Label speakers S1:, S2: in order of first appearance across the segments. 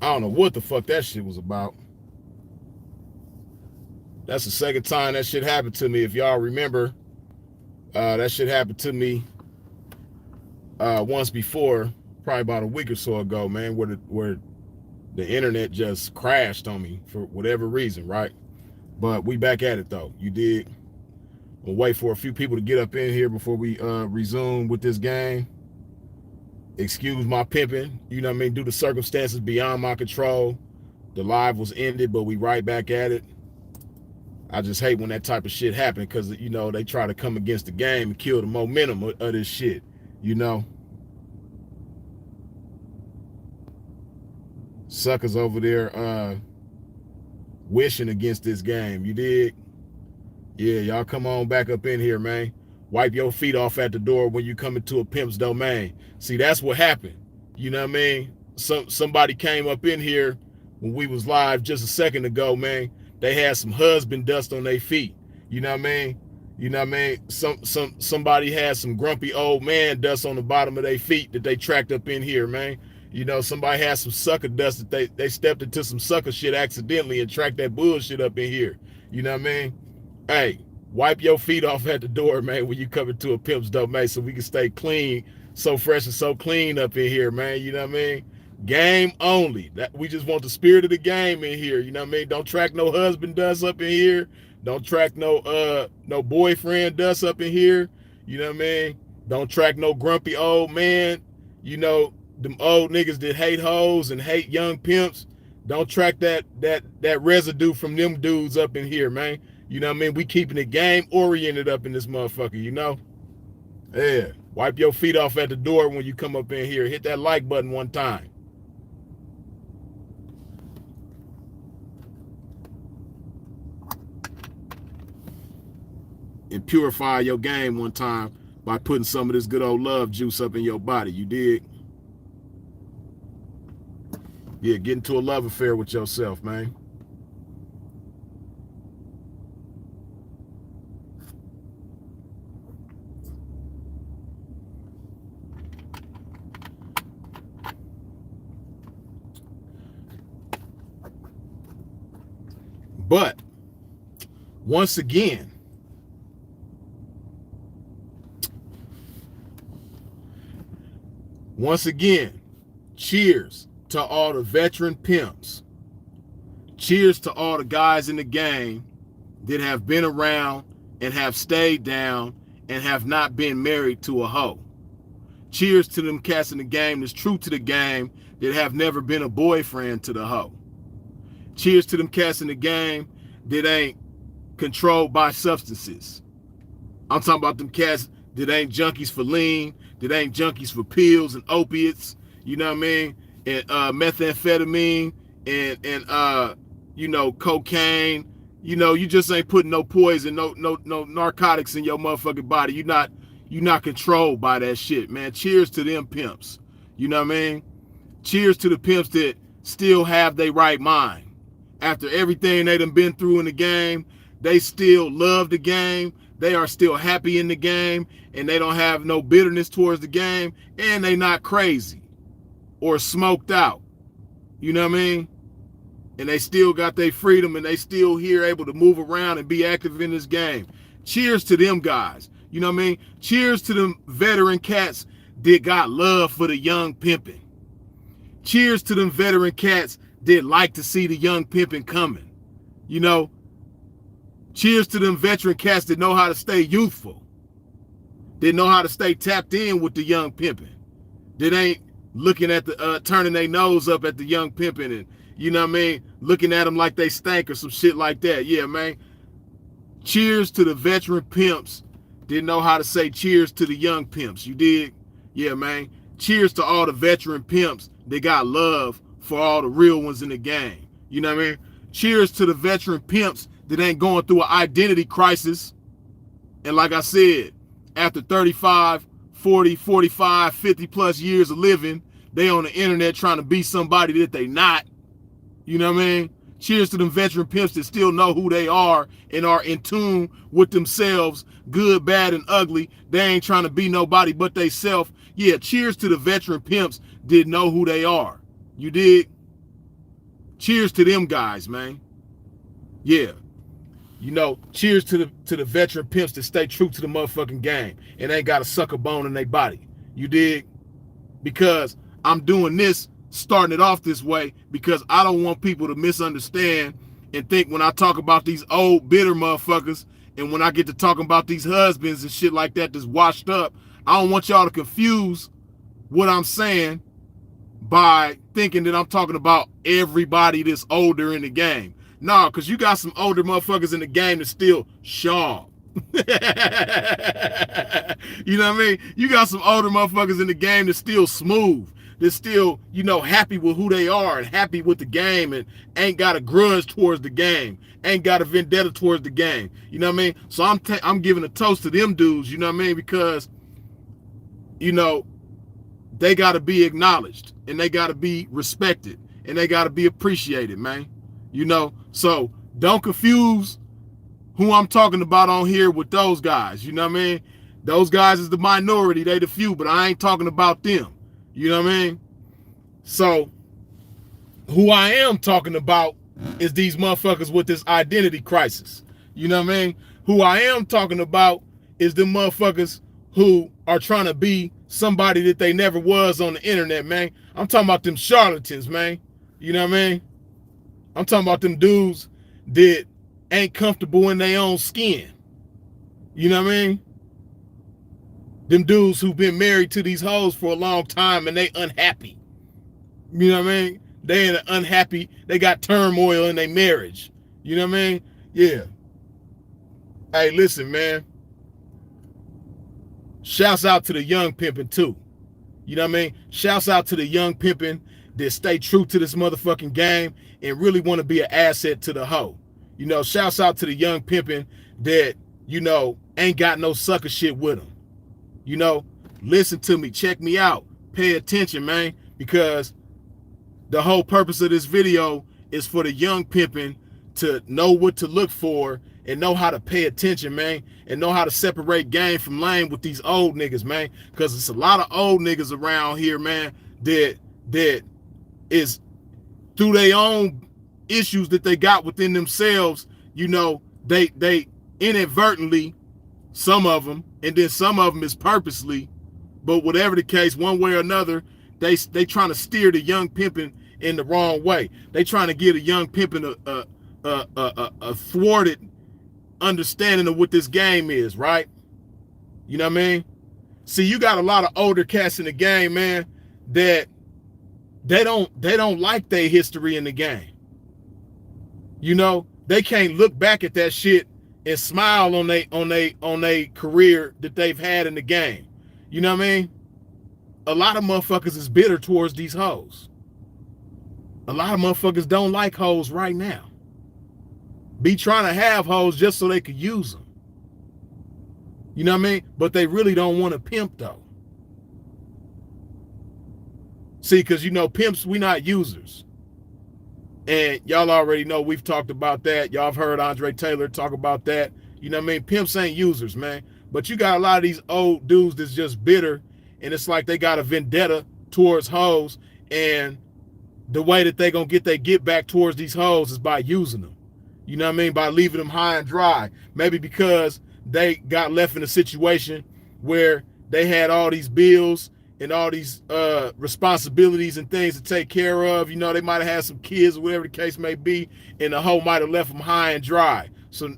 S1: I don't know what the fuck that shit was about. That's the second time that shit happened to me. If y'all remember, that shit happened to me once before, probably about a week or so ago, man, where the internet just crashed on me for whatever reason, right? But we back at it though. You dig? We'll wait for a few people to get up in here before we resume with this game. Excuse my pimping, you know what I mean? Due to circumstances beyond my control, the live was ended, but we right back at it. I just hate when that type of shit happen because, you know, they try to come against the game and kill the momentum of this shit, you know? Suckers over there wishing against this game, you dig? Yeah, y'all come on back up in here, man. Wipe your feet off at the door when you come into a pimp's domain. See, that's what happened. You know what I mean? Somebody came up in here when we was live just a second ago, man. They had some husband dust on their feet. You know what I mean? You know what I mean? Somebody had some grumpy old man dust on the bottom of their feet that they tracked up in here, man. You know, somebody had some sucker dust that they stepped into some sucker shit accidentally and tracked that bullshit up in here. You know what I mean? Hey, wipe your feet off at the door, man, when you come into a pimp's domain so we can stay clean, so fresh and so clean up in here, man. You know what I mean? Game only. That we just want the spirit of the game in here. You know what I mean? Don't track no husband dust up in here. Don't track no boyfriend dust up in here. You know what I mean? Don't track no grumpy old man. You know, them old niggas that hate hoes and hate young pimps. Don't track that residue from them dudes up in here, man. You know what I mean? We keeping it game oriented up in this motherfucker, you know? Yeah. Wipe your feet off at the door when you come up in here. Hit that like button one time. And purify your game one time by putting some of this good old love juice up in your body. You dig? Yeah, get into a love affair with yourself, man. But once again, cheers to all the veteran pimps. Cheers to all the guys in the game that have been around and have stayed down and have not been married to a hoe. Cheers to them cats in the game that's true to the game that have never been a boyfriend to the hoe. Cheers to them cats in the game that ain't controlled by substances. I'm talking about them cats that ain't junkies for lean, that ain't junkies for pills and opiates, you know what I mean? And methamphetamine and you know, cocaine. You know, you just ain't putting no poison, no narcotics in your motherfucking body. You not controlled by that shit, man. Cheers to them pimps. You know what I mean? Cheers to the pimps that still have their right mind. After everything they done been through in the game, they still love the game. They are still happy in the game, and they don't have no bitterness towards the game, and they not crazy or smoked out. You know what I mean? And they still got their freedom, and they still here able to move around and be active in this game. Cheers to them guys. You know what I mean? Cheers to them veteran cats that got love for the young pimping. Cheers to them veteran cats that like to see the young pimping coming. You know? Cheers to them veteran cats that know how to stay youthful. That know how to stay tapped in with the young pimping. That ain't looking at the, turning their nose up at the young pimping and, you know what I mean, looking at them like they stank or some shit like that. Yeah, man. Cheers to the veteran pimps that know how to say cheers to the young pimps. You dig? Yeah, man. Cheers to all the veteran pimps that got love for all the real ones in the game. You know what I mean? Cheers to the veteran pimps that ain't going through an identity crisis. And like I said, after 35, 40, 45, 50 plus years of living, they on the internet trying to be somebody that they not. You know what I mean? Cheers to them veteran pimps that still know who they are and are in tune with themselves, good, bad, and ugly. They ain't trying to be nobody but they self. Yeah, cheers to the veteran pimps that know who they are. You dig? Cheers to them guys, man. Yeah. Cheers to the veteran pimps that stay true to the motherfucking game and ain't got a sucker bone in their body. You dig? Because I'm doing this, starting it off this way, because I don't want people to misunderstand and think when I talk about these old bitter motherfuckers and when I get to talking about these husbands and shit like that that's washed up, I don't want y'all to confuse what I'm saying by thinking that I'm talking about everybody that's older in the game. Nah, because you got some older motherfuckers in the game that's still sharp. You know what I mean? You got some older motherfuckers in the game that's still smooth, that's still, happy with who they are and happy with the game and ain't got a grudge towards the game, ain't got a vendetta towards the game. You know what I mean? So I'm giving a toast to them dudes, you know what I mean? Because, they got to be acknowledged and they got to be respected and they got to be appreciated, man. So don't confuse who I'm talking about on here with those guys. You know what I mean? Those guys is the minority, they the few, but I ain't talking about them. You know what I mean? So who I am talking about is these motherfuckers with this identity crisis. You know what I mean? Who I am talking about is the motherfuckers who are trying to be somebody that they never was on the internet, man. I'm talking about them charlatans, man. You know what I mean? I'm talking about them dudes that ain't comfortable in their own skin. You know what I mean? Them dudes who've been married to these hoes for a long time and they unhappy. You know what I mean? They unhappy. They got turmoil in their marriage. You know what I mean? Yeah. Hey, listen, man. Shouts out to the young pimping too. You know what I mean? Shouts out to the young pimping that stay true to this motherfucking game and really want to be an asset to the hoe. Shouts out to the young pimping that, ain't got no sucker shit with them. Listen to me, check me out, pay attention, man, because the whole purpose of this video is for the young pimping to know what to look for and know how to pay attention, man, and know how to separate game from lame with these old niggas, man, because it's a lot of old niggas around here, man, that is through their own issues that they got within themselves, they inadvertently, some of them, and then some of them is purposely, but whatever the case, one way or another, they trying to steer the young pimping in the wrong way. They trying to give the young pimping a thwarted understanding of what this game is, right? You know what I mean? See, you got a lot of older cats in the game, man, that they don't like their history in the game. They can't look back at that shit and smile on they career that they've had in the game. You know what I mean? A lot of motherfuckers is bitter towards these hoes. A lot of motherfuckers don't like hoes right now. Be trying to have hoes just so they could use them. You know what I mean? But they really don't want to pimp though. See, because pimps, we not users. And y'all already know we've talked about that. Y'all have heard Andre Taylor talk about that. You know what I mean? Pimps ain't users, man. But you got a lot of these old dudes that's just bitter, and it's like they got a vendetta towards hoes, and the way that they gonna get their get back towards these hoes is by using them. You know what I mean? By leaving them high and dry. Maybe because they got left in a situation where they had all these bills and all these responsibilities and things to take care of. They might have had some kids or whatever the case may be, and the hoe might have left them high and dry. So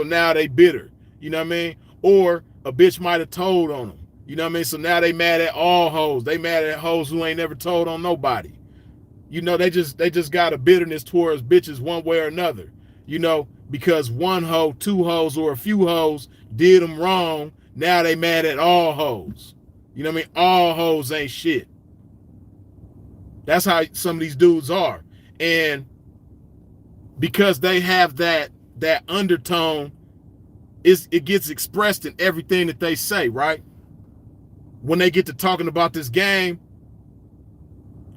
S1: now they bitter. You know what I mean? Or a bitch might have told on them. You know what I mean? So now they mad at all hoes. They mad at hoes who ain't never told on nobody. They just got a bitterness towards bitches one way or another. Because one hoe, two hoes, or a few hoes did them wrong. Now they mad at all hoes. You know what I mean? All hoes ain't shit. That's how some of these dudes are. And because they have that undertone, it gets expressed in everything that they say, right? When they get to talking about this game,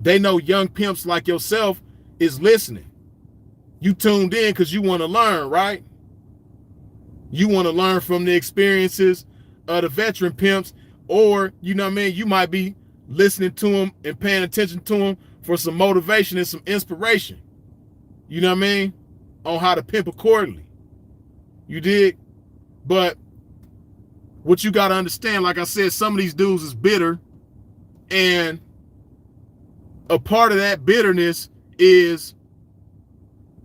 S1: they know young pimps like yourself is listening. You tuned in because you want to learn, right? You want to learn from the experiences of the veteran pimps, or, you know what I mean, you might be listening to them and paying attention to them for some motivation and some inspiration. You know what I mean? On how to pimp accordingly. You dig? But what you got to understand, like I said, some of these dudes is bitter, and a part of that bitterness is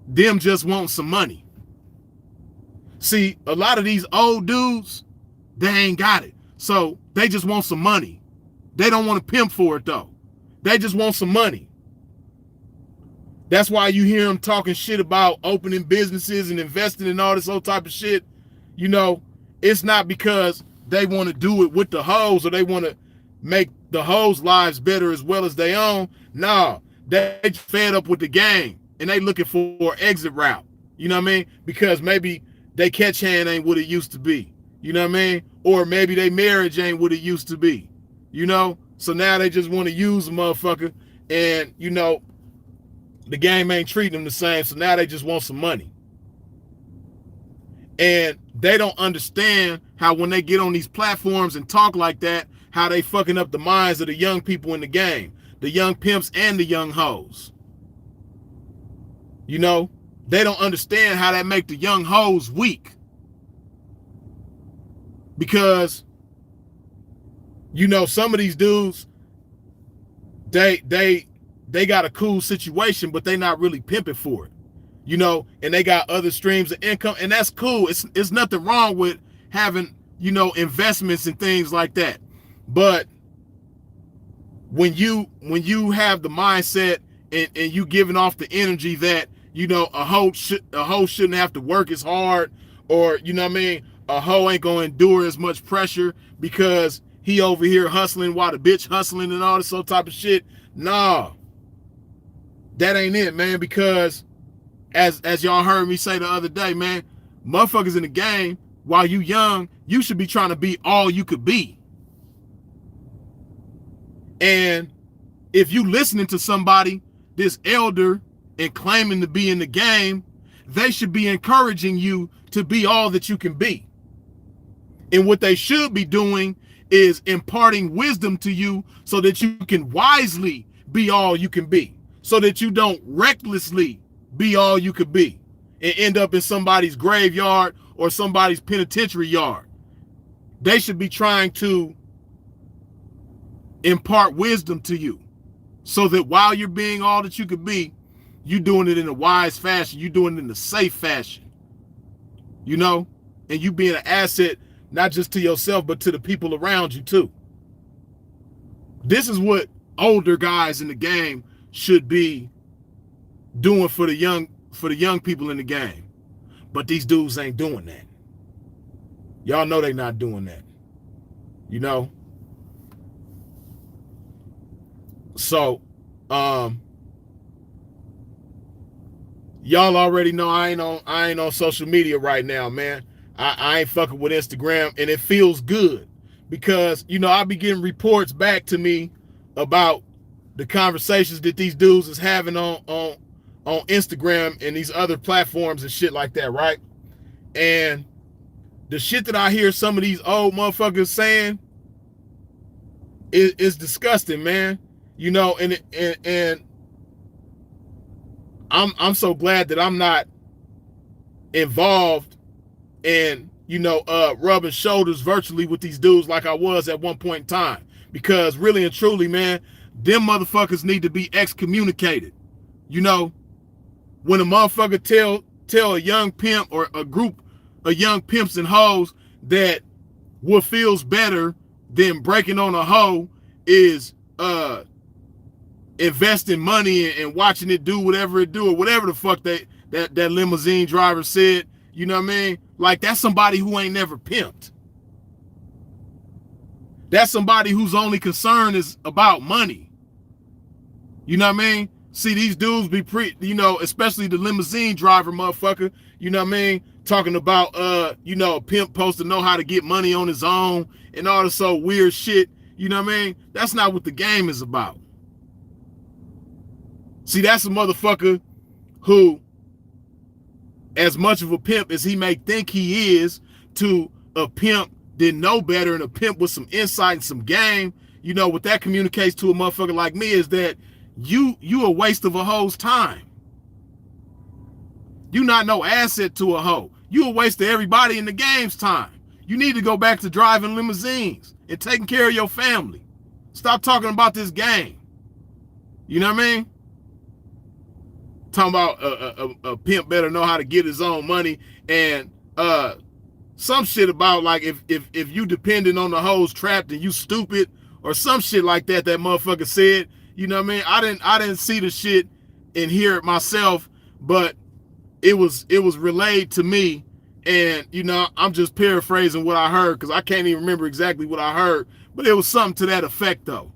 S1: them just wanting some money. See, a lot of these old dudes, they ain't got it. So they just want some money. They don't want to pimp for it though. They just want some money. That's why you hear them talking shit about opening businesses and investing in all this old type of shit. You know, it's not because they want to do it with the hoes or they want to make the hoes' lives better as well as they own. Nah, they fed up with the game and they looking for an exit route. You know what I mean? Because maybe they catch hand ain't what it used to be. You know what I mean? Or maybe their marriage ain't what it used to be. You know? So now they just want to use a motherfucker, and, you know, the game ain't treating them the same, so now they just want some money. And they don't understand how when they get on these platforms and talk like that, how they fucking up the minds of the young people in the game, the young pimps and the young hoes. You know, they don't understand how that make the young hoes weak. Because, you know, some of these dudes, they got a cool situation, but they not really pimping for it. You know, and they got other streams of income, and that's cool. It's nothing wrong with having, you know, investments and things like that. But when you have the mindset and you giving off the energy that, you know, a hoe shouldn't have to work as hard, or, you know what I mean, a hoe ain't gonna endure as much pressure because he over here hustling while the bitch hustling and all this sort of type of shit. Nah, that ain't it, man. Because as y'all heard me say the other day, man, motherfuckers in the game, while you young, you should be trying to be all you could be. And if you listening to somebody this elder and claiming to be in the game, they should be encouraging you to be all that you can be. And what they should be doing is imparting wisdom to you so that you can wisely be all you can be, so that you don't recklessly be all you could be and end up in somebody's graveyard or somebody's penitentiary yard. They should be trying to impart wisdom to you so that while you're being all that you could be, you're doing it in a wise fashion. You're doing it in a safe fashion, you know, and you being an asset, not just to yourself, but to the people around you too. This is what older guys in the game should be doing for the young people in the game. But these dudes ain't doing that. Y'all know they not doing that. You know? So, y'all already know I ain't on social media right now, man. I ain't fucking with Instagram, and it feels good because, you know, I be getting reports back to me about the conversations that these dudes is having on Instagram and these other platforms and shit like that, right? And the shit that I hear some of these old motherfuckers saying is disgusting, man. You know, and I'm so glad that I'm not involved and, you know, rubbing shoulders virtually with these dudes like I was at one point in time. Because really and truly, man, them motherfuckers need to be excommunicated. You know, when a motherfucker tell a young pimp or a group of young pimps and hoes that what feels better than breaking on a hoe is investing money and watching it do whatever it do, or whatever the fuck that limousine driver said, you know what I mean? Like, that's somebody who ain't never pimped. That's somebody whose only concern is about money. You know what I mean? See, these dudes be you know, especially the limousine driver motherfucker, you know what I mean? Talking about, you know, a pimp supposed to know how to get money on his own and all this so weird shit. You know what I mean? That's not what the game is about. See, that's a motherfucker who, as much of a pimp as he may think he is to a pimp that know better and a pimp with some insight and some game, you know, what that communicates to a motherfucker like me is that you a waste of a hoe's time. You not no asset to a hoe. You a waste of everybody in the game's time. You need to go back to driving limousines and taking care of your family. Stop talking about this game. You know what I mean? Talking about a pimp better know how to get his own money, and some shit about like if you depending on the hoes trapped and you stupid or some shit like that motherfucker said. You know what I mean? I didn't see the shit and hear it myself, but it was relayed to me, and you know, I'm just paraphrasing what I heard because I can't even remember exactly what I heard, but it was something to that effect though.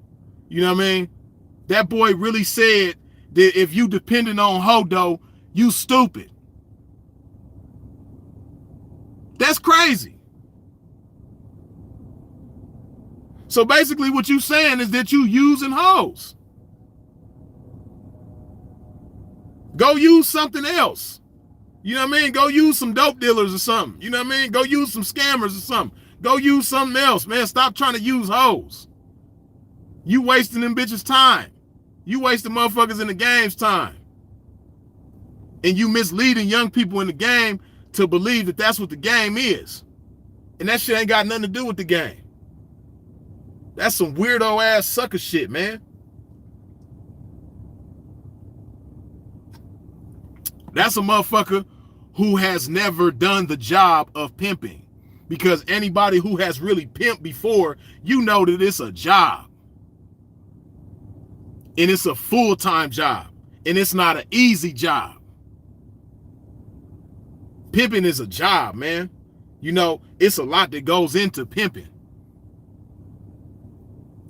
S1: You know what I mean? That boy really said that if you depending on hodo, you stupid. That's crazy. So basically what you saying is that you using hoes. Go use something else. You know what I mean? Go use some dope dealers or something. You know what I mean? Go use some scammers or something. Go use something else, man. Stop trying to use hoes. You wasting them bitches' time. You wasting motherfuckers in the game's time. And you misleading young people in the game to believe that that's what the game is. And that shit ain't got nothing to do with the game. That's some weirdo ass sucker shit, man. That's a motherfucker who has never done the job of pimping. Because anybody who has really pimped before, you know that it's a job. And it's a full-time job. And it's not an easy job. Pimping is a job, man. You know, it's a lot that goes into pimping.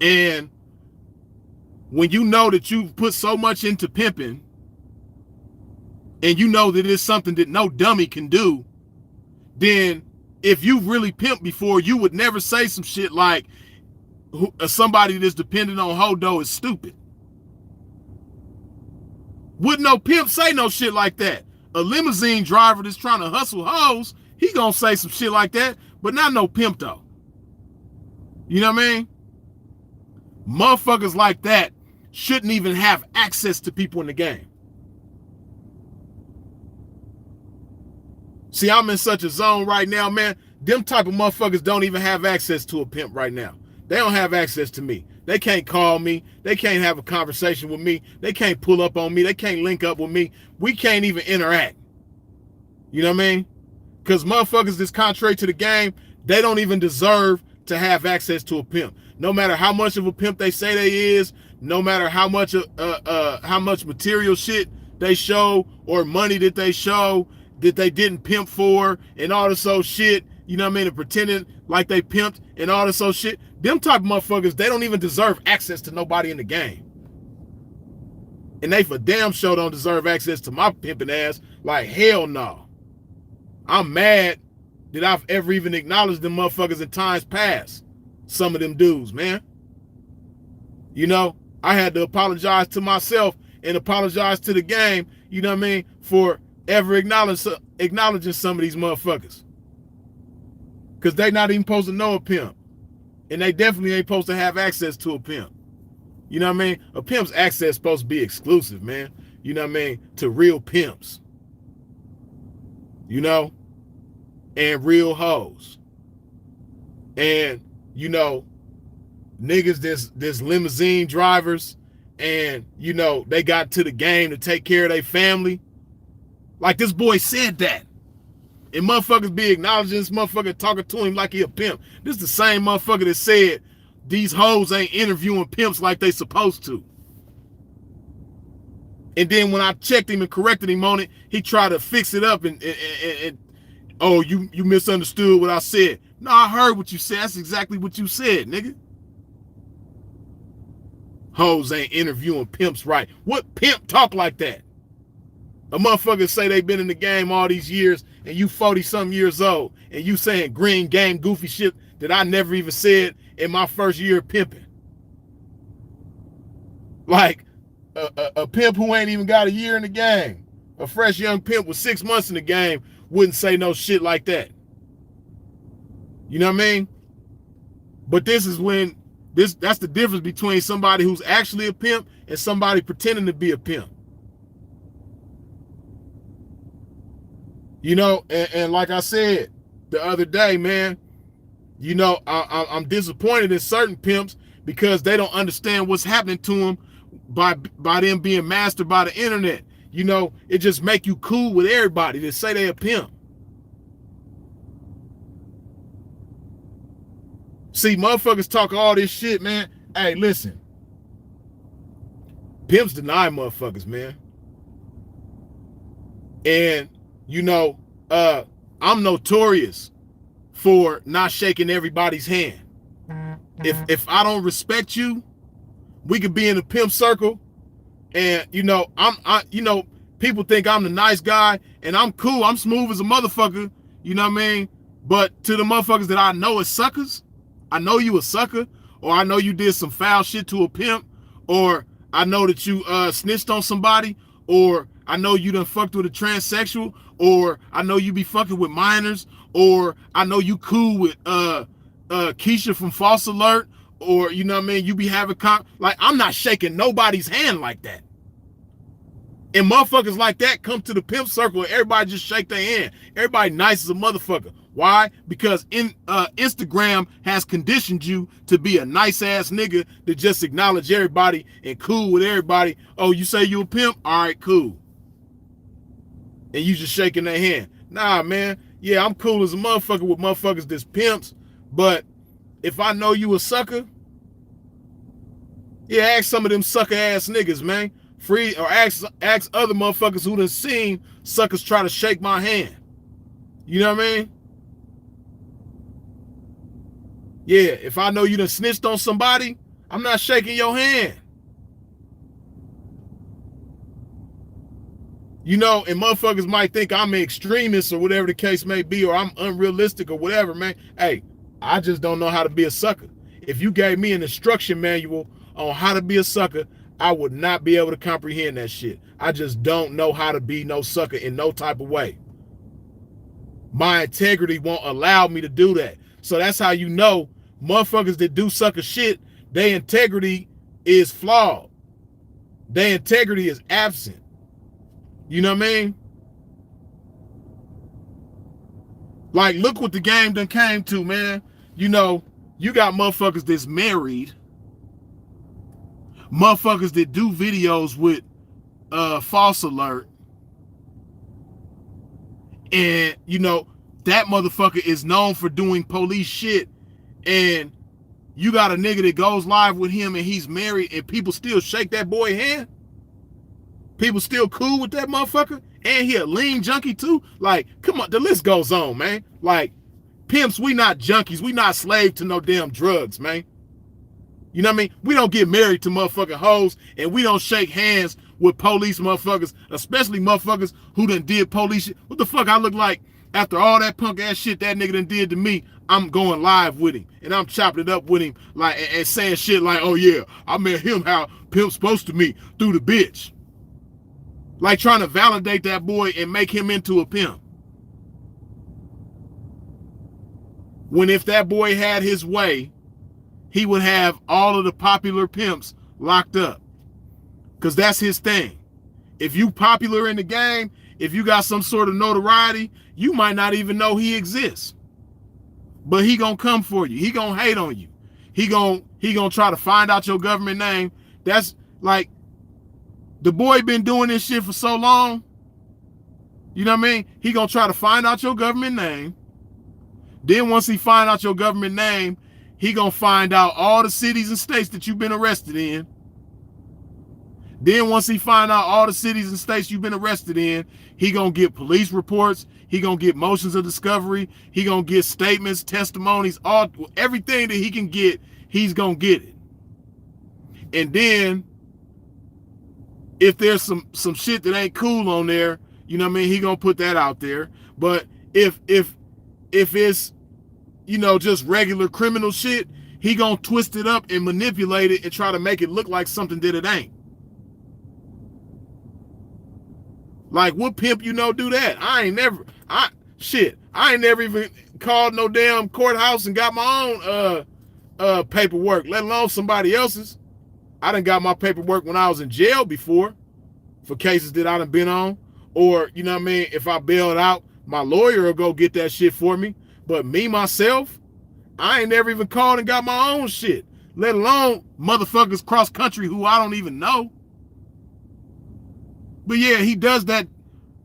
S1: And when you know that you've put so much into pimping, and you know that it's something that no dummy can do, then if you've really pimped before, you would never say some shit like somebody that's dependent on hodo is stupid. Wouldn't no pimp say no shit like that. A limousine driver that's trying to hustle hoes, he gonna say some shit like that, but not no pimp though. You know what I mean? Motherfuckers like that shouldn't even have access to people in the game. See, I'm in such a zone right now, man. Them type of motherfuckers don't even have access to a pimp right now. They don't have access to me. They can't call me. They can't have a conversation with me. They can't pull up on me. They can't link up with me. We can't even interact. You know what I mean? Because motherfuckers that's contrary to the game, they don't even deserve to have access to a pimp. No matter how much of a pimp they say they is, no matter how much material shit they show or money that they show that they didn't pimp for and all this old shit, you know what I mean, and pretending like they pimped and all this old shit. Them type of motherfuckers, they don't even deserve access to nobody in the game. And they for damn sure don't deserve access to my pimping ass. Like, hell no. I'm mad that I've ever even acknowledged them motherfuckers in times past. Some of them dudes, man. You know, I had to apologize to myself and apologize to the game, you know what I mean, for ever acknowledging some of these motherfuckers. Because they not even supposed to know a pimp. And they definitely ain't supposed to have access to a pimp. You know what I mean? A pimp's access is supposed to be exclusive, man. You know what I mean? To real pimps. You know? And real hoes. And, you know, niggas that's limousine drivers and, you know, they got to the game to take care of their family. Like this boy said that. And motherfuckers be acknowledging this motherfucker talking to him like he a pimp. This is the same motherfucker that said these hoes ain't interviewing pimps like they supposed to. And then when I checked him and corrected him on it, he tried to fix it up and oh, you misunderstood what I said. No, I heard what you said. That's exactly what you said, nigga. Hoes ain't interviewing pimps right. What pimp talk like that? A motherfucker say they been in the game all these years and you 40-something years old and you saying green game goofy shit that I never even said in my first year of pimping. Like a pimp who ain't even got a year in the game, a fresh young pimp with 6 months in the game wouldn't say no shit like that. You know what I mean? But this is when that's the difference between somebody who's actually a pimp and somebody pretending to be a pimp. You know, and like I said the other day, man, you know, I'm disappointed in certain pimps because they don't understand what's happening to them by them being mastered by the internet. You know, it just make you cool with everybody to say they a pimp. See, motherfuckers talk all this shit, man. Hey, listen. Pimps deny motherfuckers, man. And, you know, I'm notorious for not shaking everybody's hand. If I don't respect you, we could be in a pimp circle, and you know, you know, people think I'm the nice guy, and I'm cool, I'm smooth as a motherfucker, you know what I mean? But to the motherfuckers that I know as suckers, I know you a sucker, or I know you did some foul shit to a pimp, or I know that you snitched on somebody, or I know you done fucked with a transsexual, or I know you be fucking with minors, or I know you cool with Keisha from False Alert, or you know what I mean, you be having like, I'm not shaking nobody's hand like that. And motherfuckers like that come to the pimp circle and everybody just shake their hand. Everybody nice as a motherfucker. Why? Because Instagram has conditioned you to be a nice ass nigga that just acknowledge everybody and cool with everybody. Oh, you say you a pimp? All right, cool. And you just shaking their hand. Nah, man. Yeah, I'm cool as a motherfucker with motherfuckers that's pimps, but if I know you a sucker, yeah, ask some of them sucker ass niggas, man. Free, or ask other motherfuckers who done seen suckers try to shake my hand. You know what I mean? Yeah, if I know you done snitched on somebody, I'm not shaking your hand. You know, and motherfuckers might think I'm an extremist or whatever the case may be, or I'm unrealistic or whatever, man. Hey, I just don't know how to be a sucker. If you gave me an instruction manual on how to be a sucker, I would not be able to comprehend that shit. I just don't know how to be no sucker in no type of way. My integrity won't allow me to do that. So that's how you know motherfuckers that do sucker shit, their integrity is flawed. Their integrity is absent. You know what I mean? Like, look what the game done came to, man. You know, you got motherfuckers that's married, motherfuckers that do videos with False Alert, and you know that motherfucker is known for doing police shit, and you got a nigga that goes live with him and he's married, and people still shake that boy hand. People still cool with that motherfucker, and he a lean junkie too. Like, come on, the list goes on, man. Like, pimps, we not junkies, we not slave to no damn drugs, man. You know what I mean? We don't get married to motherfucking hoes, and we don't shake hands with police motherfuckers, especially motherfuckers who done did police shit. What the fuck I look like after all that punk ass shit that nigga done did to me? I'm going live with him, and I'm chopping it up with him, like, and saying shit like, oh yeah, I met him how pimp's supposed to meet, through the bitch. Like, trying to validate that boy and make him into a pimp. When if that boy had his way, he would have all of the popular pimps locked up. Because that's his thing. If you popular in the game, if you got some sort of notoriety, you might not even know he exists. But he gonna come for you. He gonna hate on you. He gonna try to find out your government name. That's like, the boy been doing this shit for so long. You know what I mean? He gonna try to find out your government name. Then once he find out your government name, he gonna find out all the cities and states that you've been arrested in. Then once he find out all the cities and states you've been arrested in, he gonna get police reports. He gonna get motions of discovery. He gonna get statements, testimonies, everything that he can get, he's gonna get it. And then if there's some shit that ain't cool on there, you know what I mean, he gonna put that out there. But if it's, you know, just regular criminal shit, he gonna twist it up and manipulate it and try to make it look like something that it ain't. Like, what pimp you know do that? I ain't never even called no damn courthouse and got my own paperwork, let alone somebody else's. I done got my paperwork when I was in jail before for cases that I done been on. Or, you know what I mean, if I bailed out, My lawyer will go get that shit for me. But me, myself, I ain't never even called and got my own shit. Let alone motherfuckers cross country who I don't even know. But yeah, he does that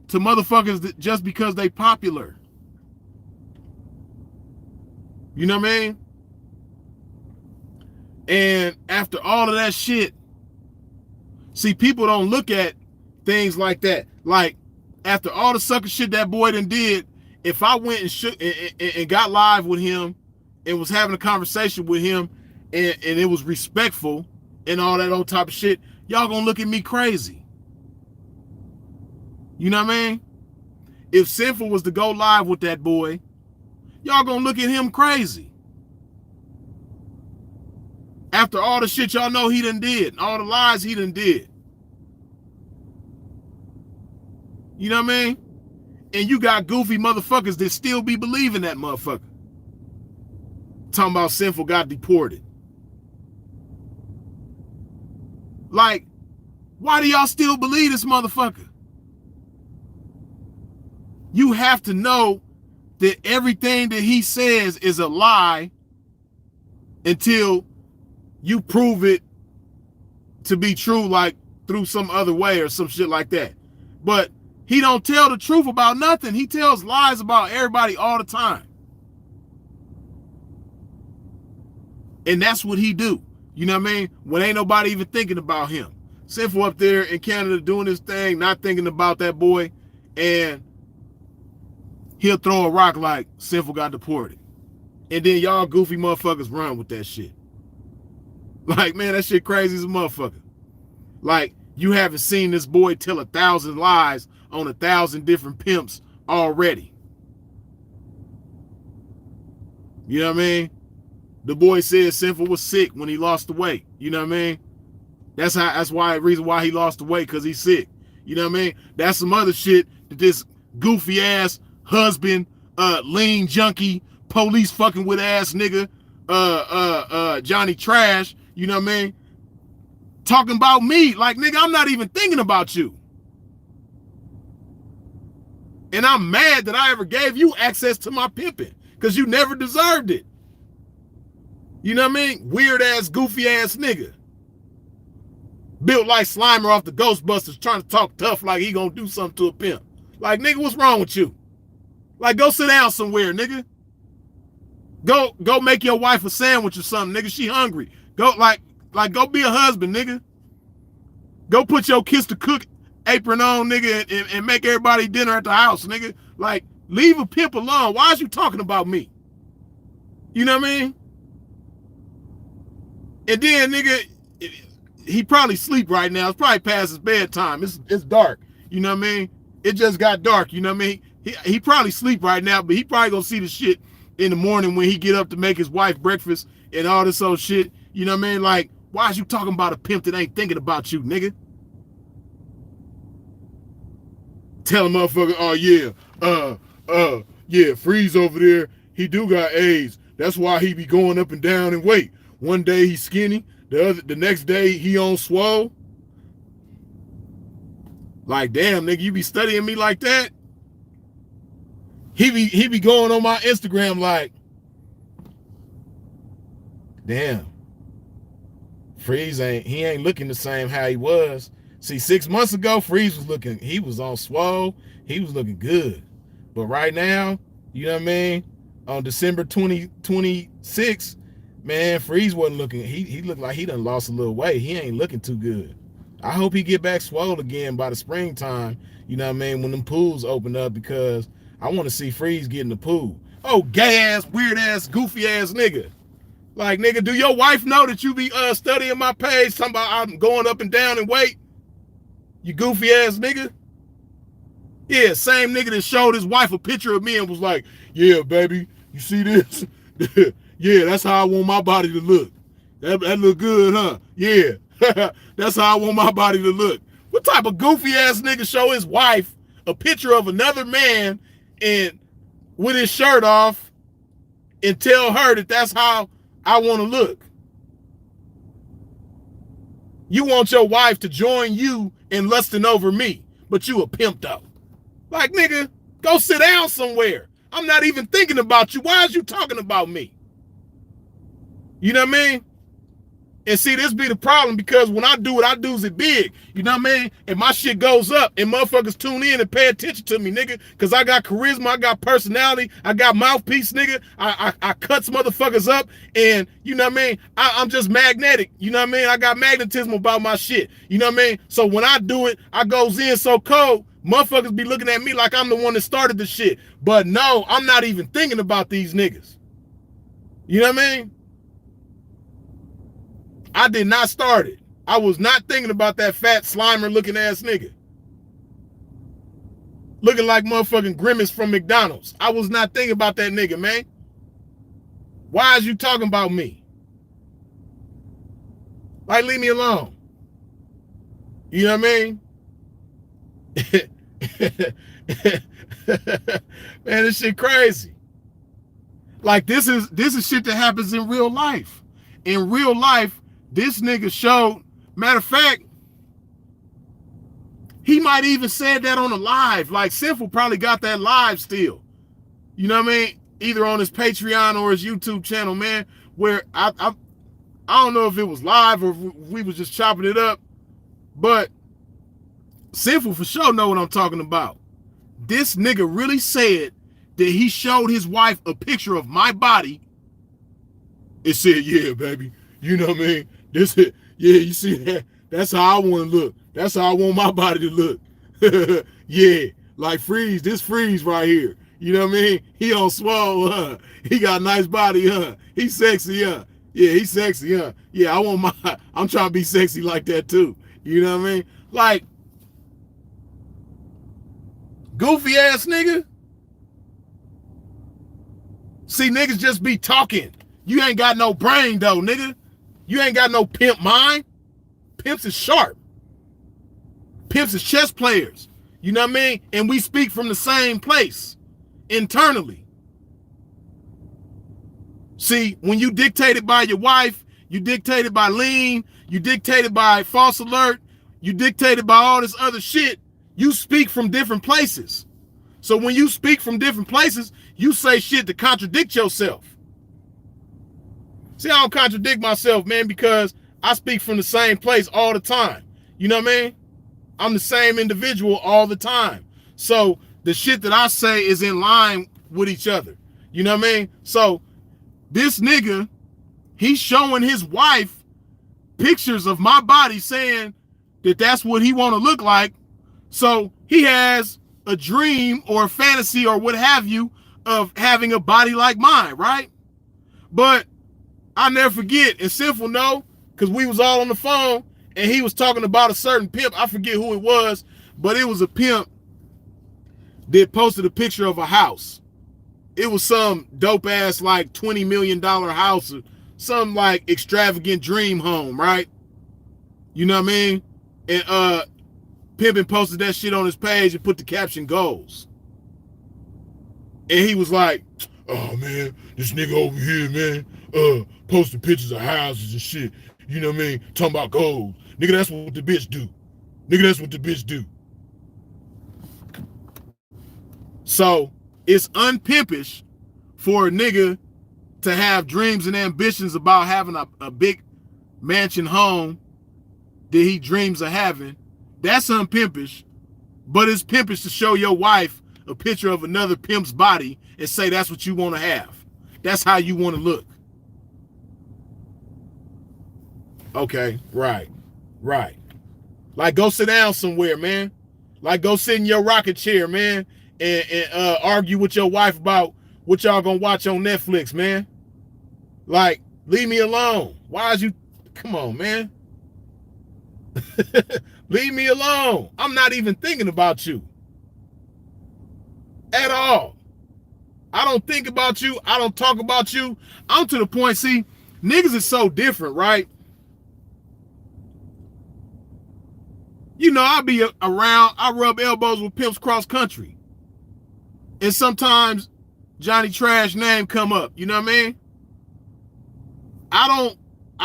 S1: to motherfuckers just because they popular. You know what I mean? And after all of that shit, see, people don't look at things like that. Like, after all the sucker shit that boy done did, if I went and got live with him and was having a conversation with him and it was respectful and all that old type of shit, y'all gonna look at me crazy. You know what I mean? If Sinful was to go live with that boy, y'all gonna look at him crazy. After all the shit y'all know he done did, all the lies he done did. You know what I mean? And you got goofy motherfuckers that still be believing that motherfucker. Talking about Sinful got deported. Like, why do y'all still believe this motherfucker? You have to know that everything that he says is a lie until you prove it to be true, like through some other way or some shit like that. But he don't tell the truth about nothing. He tells lies about everybody all the time. And that's what he do. You know what I mean? When ain't nobody even thinking about him. Sinful up there in Canada doing his thing, not thinking about that boy, and he'll throw a rock like Sinful got deported. And then y'all goofy motherfuckers run with that shit. Like, man, that shit crazy as a motherfucker. Like, you haven't seen this boy tell 1,000 lies on 1,000 different pimps already. You know what I mean? The boy said Sinful was sick when he lost the weight. You know what I mean? That's why the reason why he lost the weight, because he's sick. You know what I mean? That's some other shit that this goofy ass husband, lean junkie, police fucking with ass nigga, Johnny Trash, you know what I mean? Talking about me, like, nigga, I'm not even thinking about you. And I'm mad that I ever gave you access to my pimping, because you never deserved it. You know what I mean? Weird ass, goofy ass nigga. Built like Slimer off the Ghostbusters, trying to talk tough like he gonna do something to a pimp. Like, nigga, what's wrong with you? Like, go sit down somewhere, nigga. Go make your wife a sandwich or something, nigga. She hungry. Go go be a husband, nigga. Go put your kiss to cook apron on, nigga, and make everybody dinner at the house, nigga. Like, leave a pimp alone. Why is you talking about me? You know what I mean? And then, nigga, he probably sleep right now. It's probably past his bedtime. It's dark. You know what I mean? It just got dark. You know what I mean? He probably sleep right now, but he probably gonna see the shit in the morning when he get up to make his wife breakfast and all this old shit. You know what I mean? Like, why is you talking about a pimp that ain't thinking about you, nigga? Tell a motherfucker, oh yeah, Freeze over there, he do got AIDS. That's why he be going up and down in weight. One day he's skinny, the next day he on swole. Like, damn, nigga, you be studying me like that? He be going on my Instagram like, damn, Freeze ain't looking the same how he was. See, 6 months ago, Freeze he was on swole, he was looking good. But right now, you know what I mean? On December 2026, man, Freeze wasn't looking, he looked like he done lost a little weight. He ain't looking too good. I hope he get back swole again by the springtime, you know what I mean, when them pools open up, because I want to see Freeze get in the pool. Oh, gay ass, weird ass, goofy ass nigga. Like, nigga, do your wife know that you be studying my page, talking about I'm going up and down in weight? You goofy ass nigga. Yeah, same nigga that showed his wife a picture of me and was like, yeah, baby, you see this? Yeah, that's how I want my body to look. That look good, huh? Yeah, that's how I want my body to look. What type of goofy ass nigga show his wife a picture of another man and with his shirt off and tell her that that's how I want to look? You want your wife to join you in lusting over me, but you a pimp though. Like, nigga, Go sit down somewhere. I'm not even thinking about you. Why is you talking about me? You know what I mean? And see, this be the problem, because when I do it big. You know what I mean? And my shit goes up and motherfuckers tune in and pay attention to me, nigga. Because I got charisma, I got personality, I got mouthpiece, nigga. I cuts motherfuckers up, and you know what I mean? I'm just magnetic. You know what I mean? I got magnetism about my shit. You know what I mean? So when I do it, I goes in so cold, motherfuckers be looking at me like I'm the one that started the shit. But no, I'm not even thinking about these niggas. You know what I mean? I did not start it. I was not thinking about that fat Slimer looking ass nigga. Looking like motherfucking Grimace from McDonald's. I was not thinking about that nigga, man. Why is you talking about me? Like, leave me alone. You know what I mean? Man, this shit crazy. Like, this is shit that happens in real life. In real life, this nigga showed, matter of fact, he might even said that on a live. Like, Sinful probably got that live still. You know what I mean? Either on his Patreon or his YouTube channel, man, where I don't know if it was live or if we was just chopping it up, but Sinful for sure know what I'm talking about. This nigga really said that he showed his wife a picture of my body. It said, yeah, baby. You know what I mean? This, yeah, you see that? That's how I want to look. That's how I want my body to look. Yeah, like Freeze, this Freeze right here. You know what I mean? He on swole, huh? He got a nice body, huh? He sexy, huh? Yeah, he sexy, huh? Yeah, I'm trying to be sexy like that too. You know what I mean? Like, goofy ass nigga. See, niggas just be talking. You ain't got no brain though, nigga. You ain't got no pimp mind. Pimps is sharp. Pimps is chess players. You know what I mean? And we speak from the same place internally. See, when you dictated by your wife, you dictated by lean, you dictated by false alert, you dictated by all this other shit, you speak from different places. So when you speak from different places, you say shit to contradict yourself. See, I don't contradict myself, man, because I speak from the same place all the time. You know what I mean? I'm the same individual all the time. So the shit that I say is in line with each other. You know what I mean? So this nigga, he's showing his wife pictures of my body saying that that's what he want to look like. So he has a dream or a fantasy or what have you of having a body like mine, right? But I never forget, and Sinful know, because we was all on the phone, and he was talking about a certain pimp. I forget who it was, but it was a pimp that posted a picture of a house. It was some dope-ass, like, $20 million house, or some, like, extravagant dream home, right? You know what I mean? And Pimp posted that shit on his page and put the caption goals. And he was like, oh, man, this nigga over here, man, posting pictures of houses and shit. You know what I mean? Talking about gold. Nigga, that's what the bitch do. Nigga, that's what the bitch do. So it's unpimpish for a nigga to have dreams and ambitions about having a big mansion home that he dreams of having. That's unpimpish, but it's pimpish to show your wife a picture of another pimp's body and say that's what you want to have. That's how you want to look. Okay, right. Like, go sit down somewhere, man. Like, go sit in your rocket chair, man, and argue with your wife about what y'all gonna watch on Netflix, man. Like, leave me alone. Why is you... Come on, man. Leave me alone. I'm not even thinking about you. At all. I don't think about you. I don't talk about you. I'm to the point, see, niggas is so different, right? You know, I be around, I rub elbows with pimps cross country. And sometimes Johnny Trash name come up, you know what I mean? I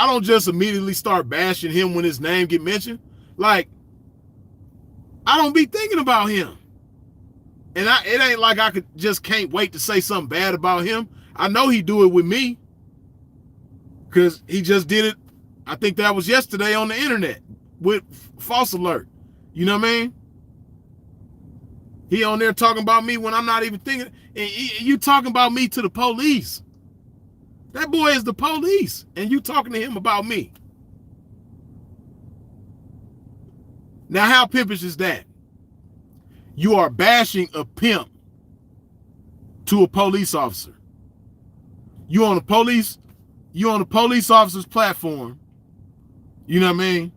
S1: don't just immediately start bashing him when his name get mentioned. Like, I don't be thinking about him. And it ain't like I can't wait to say something bad about him. I know he do it with me. Because he just did it, I think that was yesterday on the internet with False Alert. You know what I mean? He on there talking about me when I'm not even thinking. And you talking about me to the police. That boy is the police. And you talking to him about me. Now, how pimpish is that? You are bashing a pimp to a police officer. You on a police officer's platform, you know what I mean?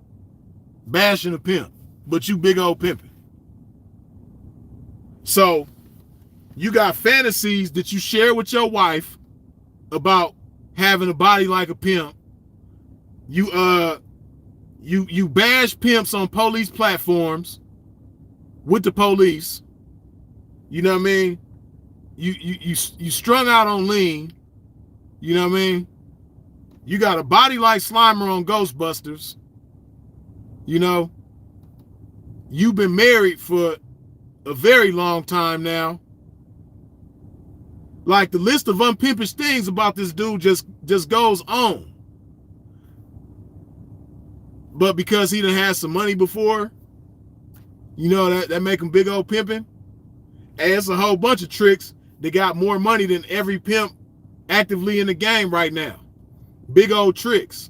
S1: Bashing a pimp, but you big old pimping. So you got fantasies that you share with your wife about having a body like a pimp. You bash pimps on police platforms with the police. You know what I mean? You strung out on lean. You know what I mean? You got a body like Slimer on Ghostbusters. You know? You've been married for a very long time now. Like, the list of unpimpish things about this dude just goes on. But because he done had some money before, you know, that make him big old pimping. And it's a whole bunch of tricks that got more money than every pimp actively in the game right now. Big old tricks.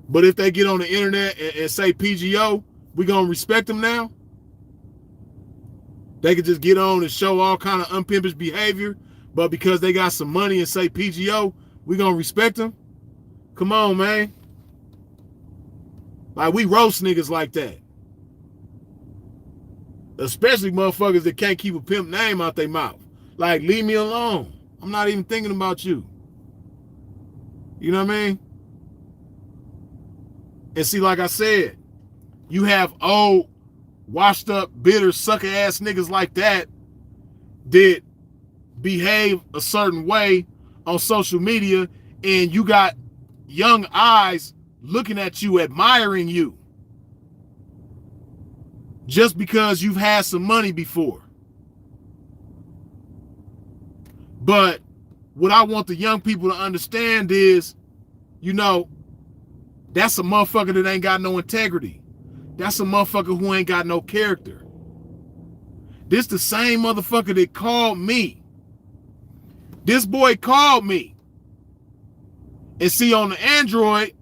S1: But if they get on the internet and say PGO, we gonna respect them now? They could just get on and show all kind of unpimpish behavior, but because they got some money and say PGO, we gonna respect them? Come on, man. Like, we roast niggas like that. Especially motherfuckers that can't keep a pimp name out their mouth. Like, leave me alone. I'm not even thinking about you. You know what I mean? And see, like I said, you have old, washed up, bitter, sucker ass niggas like that behave a certain way on social media, and you got young eyes looking at you, admiring you, just because you've had some money before. But what I want the young people to understand is, you know, that's a motherfucker that ain't got no integrity. That's a motherfucker who ain't got no character. This the same motherfucker that called me. This boy called me. And see, on the Android,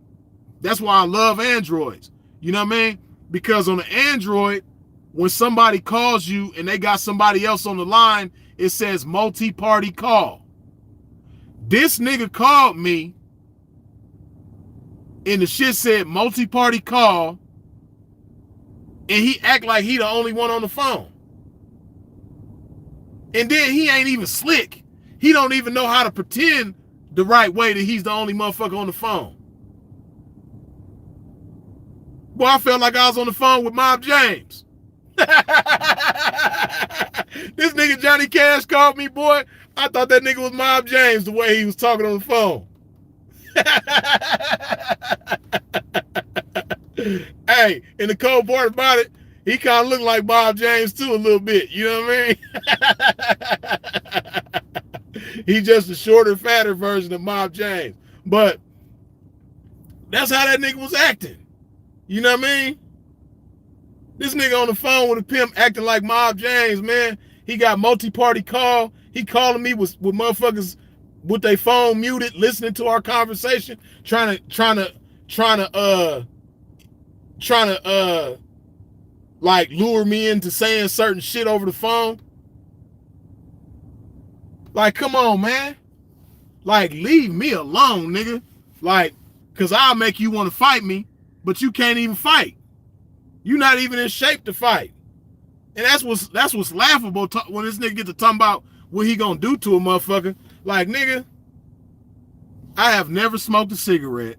S1: that's why I love Androids. You know what I mean? Because on the Android, when somebody calls you and they got somebody else on the line, it says multi-party call. This nigga called me and the shit said multi-party call, and he act like he the only one on the phone. And then he ain't even slick. He don't even know how to pretend the right way that he's the only motherfucker on the phone. Boy, I felt like I was on the phone with Mob James. This nigga Johnny Cash called me, boy. I thought that nigga was Mob James the way he was talking on the phone. Hey, and the cold part about it, he kind of looked like Bob James too a little bit. You know what I mean? He's just a shorter, fatter version of Bob James. But that's how that nigga was acting. You know what I mean? This nigga on the phone with a pimp acting like Mob James, man. He got multi-party call. He calling me with motherfuckers with their phone muted, listening to our conversation, trying to like lure me into saying certain shit over the phone. Like, come on, man. Like, leave me alone, nigga. Like, cause I'll make you want to fight me, but you can't even fight. You're not even in shape to fight. And that's what's laughable when this nigga get to talking about what he gonna do to a motherfucker. Like, nigga, I have never smoked a cigarette.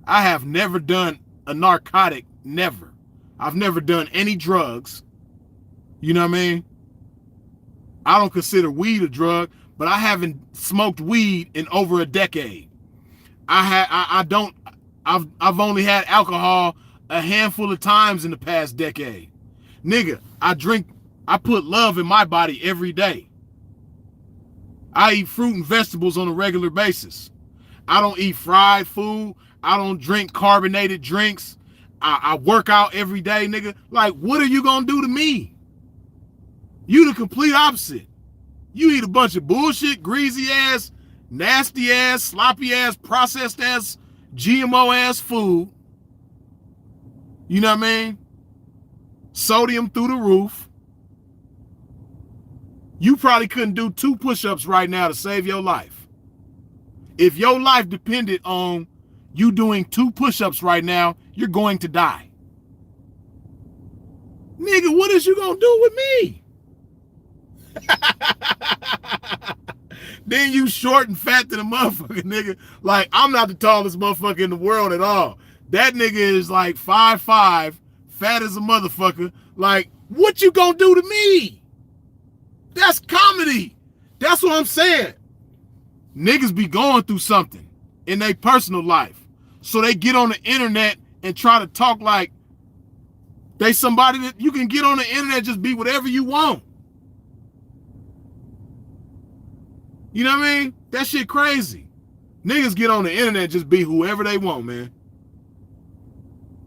S1: I have never done a narcotic, never. I've never done any drugs. You know what I mean? I don't consider weed a drug, but I haven't smoked weed in over a decade. I've only had alcohol a handful of times in the past decade. Nigga, I drink I put love in my body every day. I eat fruit and vegetables on a regular basis. I don't eat fried food. I don't drink carbonated drinks. I work out every day, nigga. Like, what are you gonna do to me? You the complete opposite. You eat a bunch of bullshit, greasy ass, nasty ass, sloppy ass, processed ass, GMO ass food. You know what I mean? Sodium through the roof. You probably couldn't do 2 push-ups right now to save your life. If your life depended on you doing 2 push-ups right now, you're going to die. Nigga, what is you gonna do with me? Then you short and fat to the motherfucker, nigga. Like, I'm not the tallest motherfucker in the world at all. That nigga is like 5'5", fat as a motherfucker. Like, what you gonna do to me? That's comedy. That's what I'm saying. Niggas be going through something in their personal life. So they get on the internet and try to talk like they somebody that you can get on the internet, just be whatever you want. You know what I mean? That shit crazy. Niggas get on the internet, just be whoever they want, man.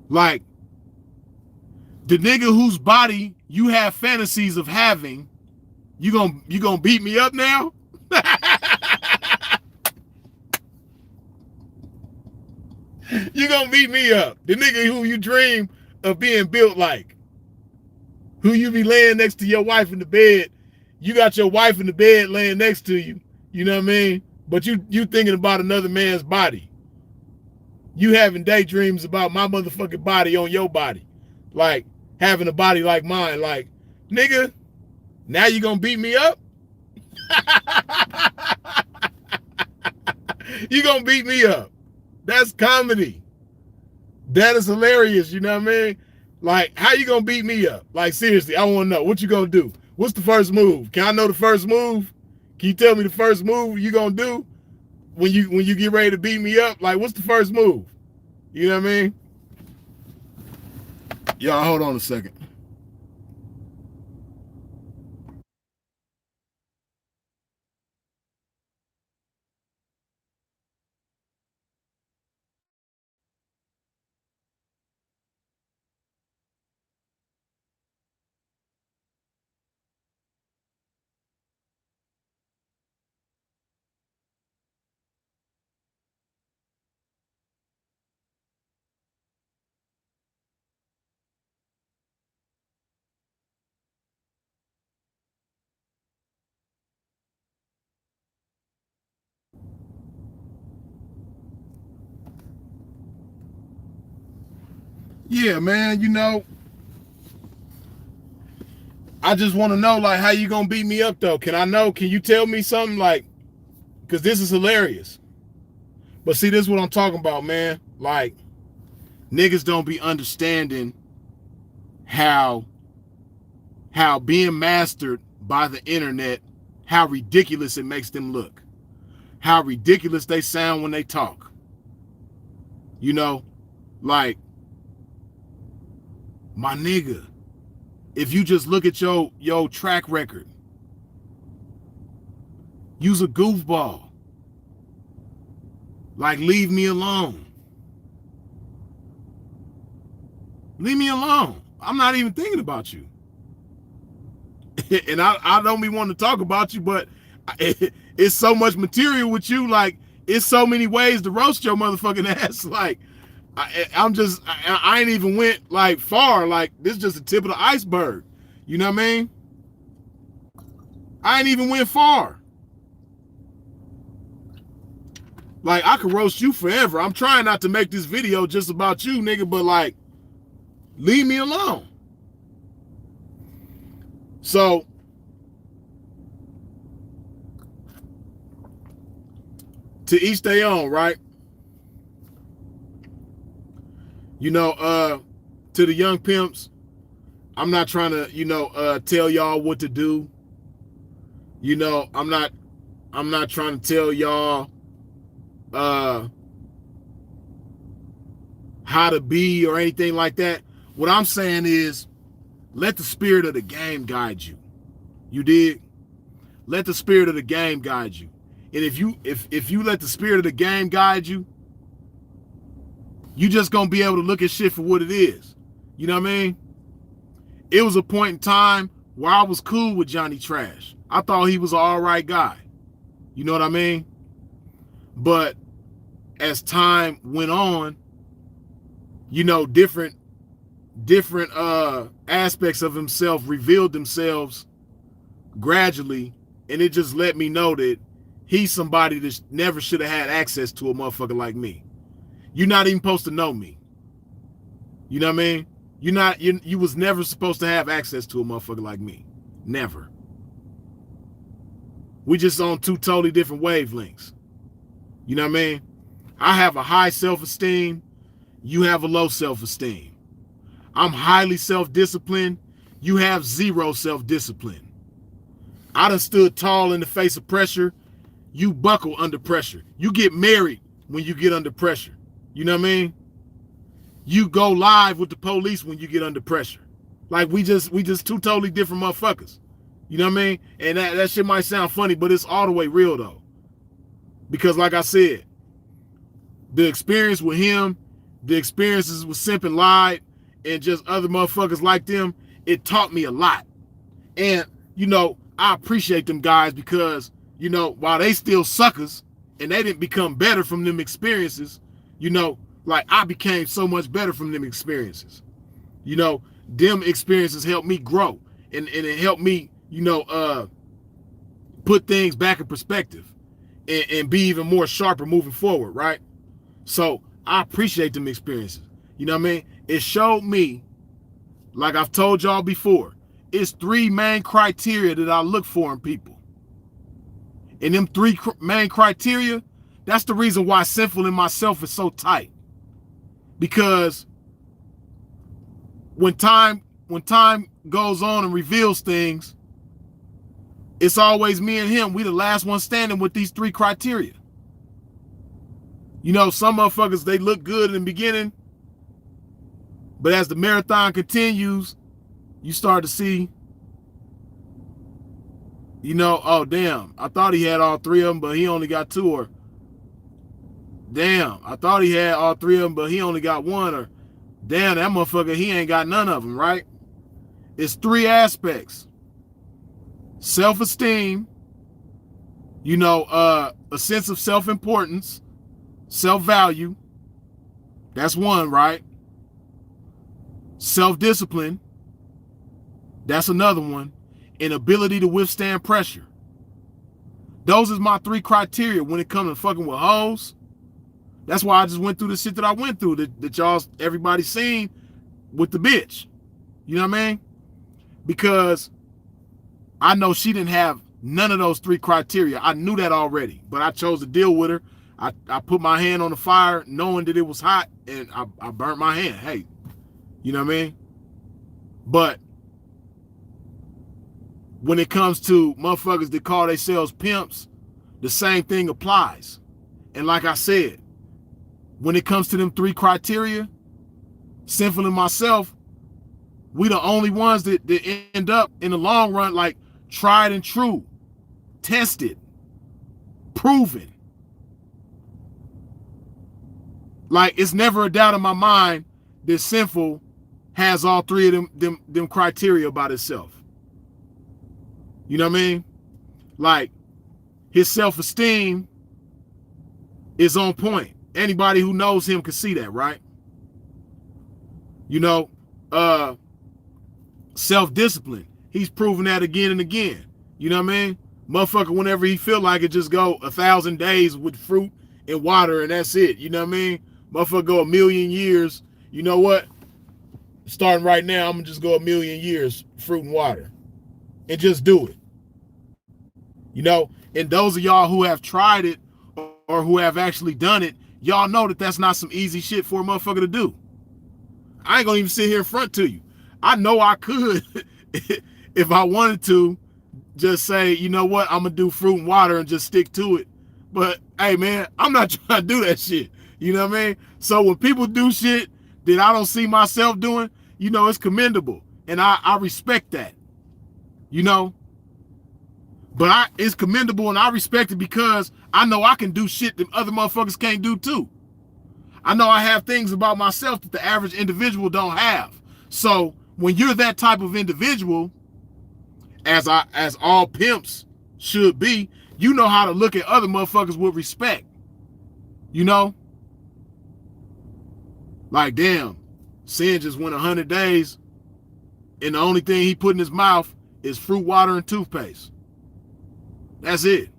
S1: Like, the nigga whose body you have fantasies of having, you gonna beat me up now? You gonna beat me up. The nigga who you dream of being built like. Who you be laying next to your wife in the bed. You got your wife in the bed laying next to you. You know what I mean? But you thinking about another man's body. You having daydreams about my motherfucking body on your body. Like, having a body like mine. Like, nigga, now you gonna beat me up? You gonna beat me up. That's comedy. That is hilarious, you know what I mean? Like, how you gonna beat me up? Like, seriously, I wanna know. What you gonna do? What's the first move? Can I know the first move? Can you tell me the first move you gonna do when you get ready to beat me up? Like, what's the first move? You know what I mean? Y'all, hold on a second. Yeah, man, you know, I just want to know, like, how you gonna beat me up, though? Can I know? Can you tell me something, like, because this is hilarious. But see, this is what I'm talking about, man. Like, niggas don't be understanding how being mastered by the internet, how ridiculous it makes them look. How ridiculous they sound when they talk. You know, like, my nigga, if you just look at your track record, you's a goofball. Like, leave me alone. Leave me alone. I'm not even thinking about you. And I don't be wanting to talk about you, but it's so much material with you. Like, it's so many ways to roast your motherfucking ass. Like, I ain't even went like far. Like, this is just the tip of the iceberg. You know what I mean? I ain't even went far. Like, I could roast you forever. I'm trying not to make this video just about you, nigga, but like, leave me alone. So, to each their own, right? You know, to the young pimps, I'm not trying to, tell y'all what to do. You know, I'm not trying to tell y'all how to be or anything like that. What I'm saying is, Let the spirit of the game guide you. You dig? Let the spirit of the game guide you. And if you let the spirit of the game guide you, you just gonna be able to look at shit for what it is. You know what I mean? It was a point in time where I was cool with Johnny Trash. I thought he was an all right guy. You know what I mean? But as time went on, you know, different aspects of himself revealed themselves gradually, and it just let me know that he's somebody that never should have had access to a motherfucker like me. You're not even supposed to know me. You know what I mean? You was never supposed to have access to a motherfucker like me. Never. We just on two totally different wavelengths. You know what I mean? I have a high self-esteem. You have a low self-esteem. I'm highly self-disciplined. You have zero self-discipline. I done stood tall in the face of pressure. You buckle under pressure. You get married when you get under pressure. You know what I mean? You go live with the police when you get under pressure. Like we just two totally different motherfuckers. You know what I mean? And that shit might sound funny, but it's all the way real though. Because like I said, the experience with him, the experiences with Simp and Lied, and just other motherfuckers like them, it taught me a lot. And, you know, I appreciate them guys because, you know, while they still suckers and they didn't become better from them experiences, you know, like I became so much better from them experiences. You know, them experiences helped me grow and it helped me, you know, put things back in perspective and be even more sharper moving forward, right? So I appreciate them experiences. You know what I mean? It showed me, like I've told y'all before, it's three main criteria that I look for in people. And them three main criteria, that's the reason why Sinful in Myself is so tight. Because when time goes on and reveals things, it's always me and him. We the last one standing with these three criteria. You know, some motherfuckers, they look good in the beginning, but as the marathon continues, you start to see, you know, oh, damn, I thought he had all three of them, but he only got two. Or, damn, I thought he had all three of them, but he only got one. Or, damn, that motherfucker, he ain't got none of them, right? It's three aspects. Self-esteem, you know, a sense of self-importance, self-value. That's one, right? Self-discipline. That's another one. And ability to withstand pressure. Those is my three criteria when it comes to fucking with hoes. That's why I just went through the shit that I went through that y'all, everybody seen with the bitch. You know what I mean? Because I know she didn't have none of those three criteria. I knew that already, but I chose to deal with her. I put my hand on the fire knowing that it was hot, and I burnt my hand. Hey, you know what I mean? But when it comes to motherfuckers that call themselves pimps, the same thing applies. And like I said, when it comes to them three criteria, Sinful and Myself, we the only ones that end up in the long run like tried and true, tested, proven. Like it's never a doubt in my mind that Sinful has all three of them criteria about itself. You know what I mean? Like his self-esteem is on point. Anybody who knows him can see that, right? You know, self-discipline. He's proven that again and again. You know what I mean? Motherfucker, whenever he feel like it, just go 1,000 days with fruit and water and that's it. You know what I mean? Motherfucker go 1,000,000 years. You know what? Starting right now, I'm gonna just go 1,000,000 years fruit and water. And just do it. You know, and those of y'all who have tried it or who have actually done it, y'all know that that's not some easy shit for a motherfucker to do. I ain't gonna even sit here in front to you. I know I could, if I wanted to, just say, you know what, I'm gonna do fruit and water and just stick to it. But hey man, I'm not trying to do that shit. You know what I mean? So when people do shit that I don't see myself doing, you know, it's commendable. And I respect that, you know. But it's commendable and I respect it because I know I can do shit that other motherfuckers can't do too. I know I have things about myself that the average individual don't have. So when you're that type of individual, as all pimps should be, you know how to look at other motherfuckers with respect. You know? Like, damn, Sin just went 100 days and the only thing he put in his mouth is fruit water and toothpaste. That's it.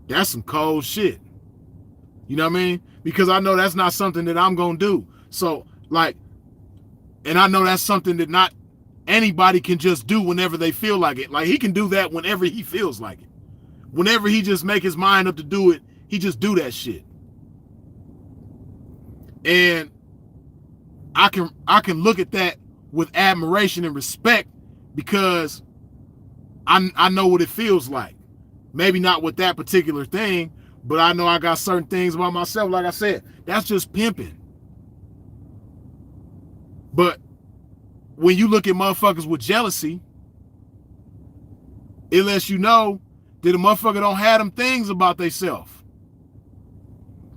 S1: That's some cold shit. You know what I mean? Because I know that's not something that I'm going to do. So, like, and I know that's something that not anybody can just do whenever they feel like it. Like, he can do that whenever he feels like it. Whenever he just make his mind up to do it, he just do that shit. And I can look at that with admiration and respect because I know what it feels like. Maybe not with that particular thing, but I know I got certain things about myself. Like I said, that's just pimping. But when you look at motherfuckers with jealousy, it lets you know that a motherfucker don't have them things about themselves.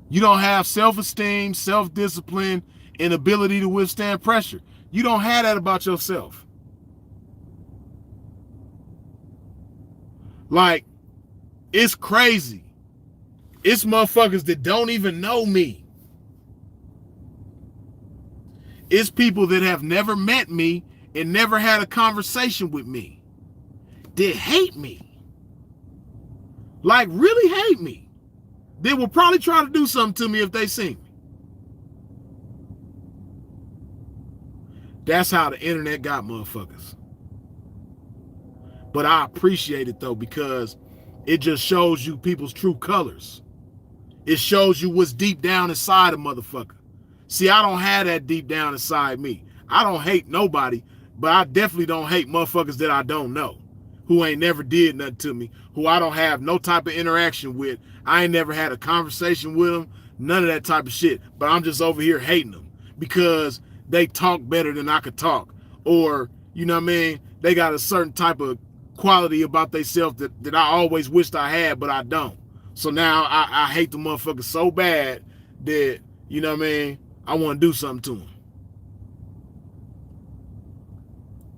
S1: You don't have self-esteem, self-discipline, and ability to withstand pressure. You don't have that about yourself. Like, it's crazy. It's motherfuckers that don't even know me. It's people that have never met me and never had a conversation with me that hate me. Like, really hate me. They will probably try to do something to me if they see me. That's how the internet got motherfuckers. But I appreciate it though, because it just shows you people's true colors. It shows you what's deep down inside a motherfucker. See, I don't have that deep down inside me. I don't hate nobody, but I definitely don't hate motherfuckers that I don't know, who ain't never did nothing to me, who I don't have no type of interaction with. I ain't never had a conversation with them, none of that type of shit. But I'm just over here hating them because they talk better than I could talk. Or, you know what I mean? They got a certain type of quality about themselves that I always wished I had, but I don't. So now I hate the motherfucker so bad that, you know what I mean, I want to do something to them.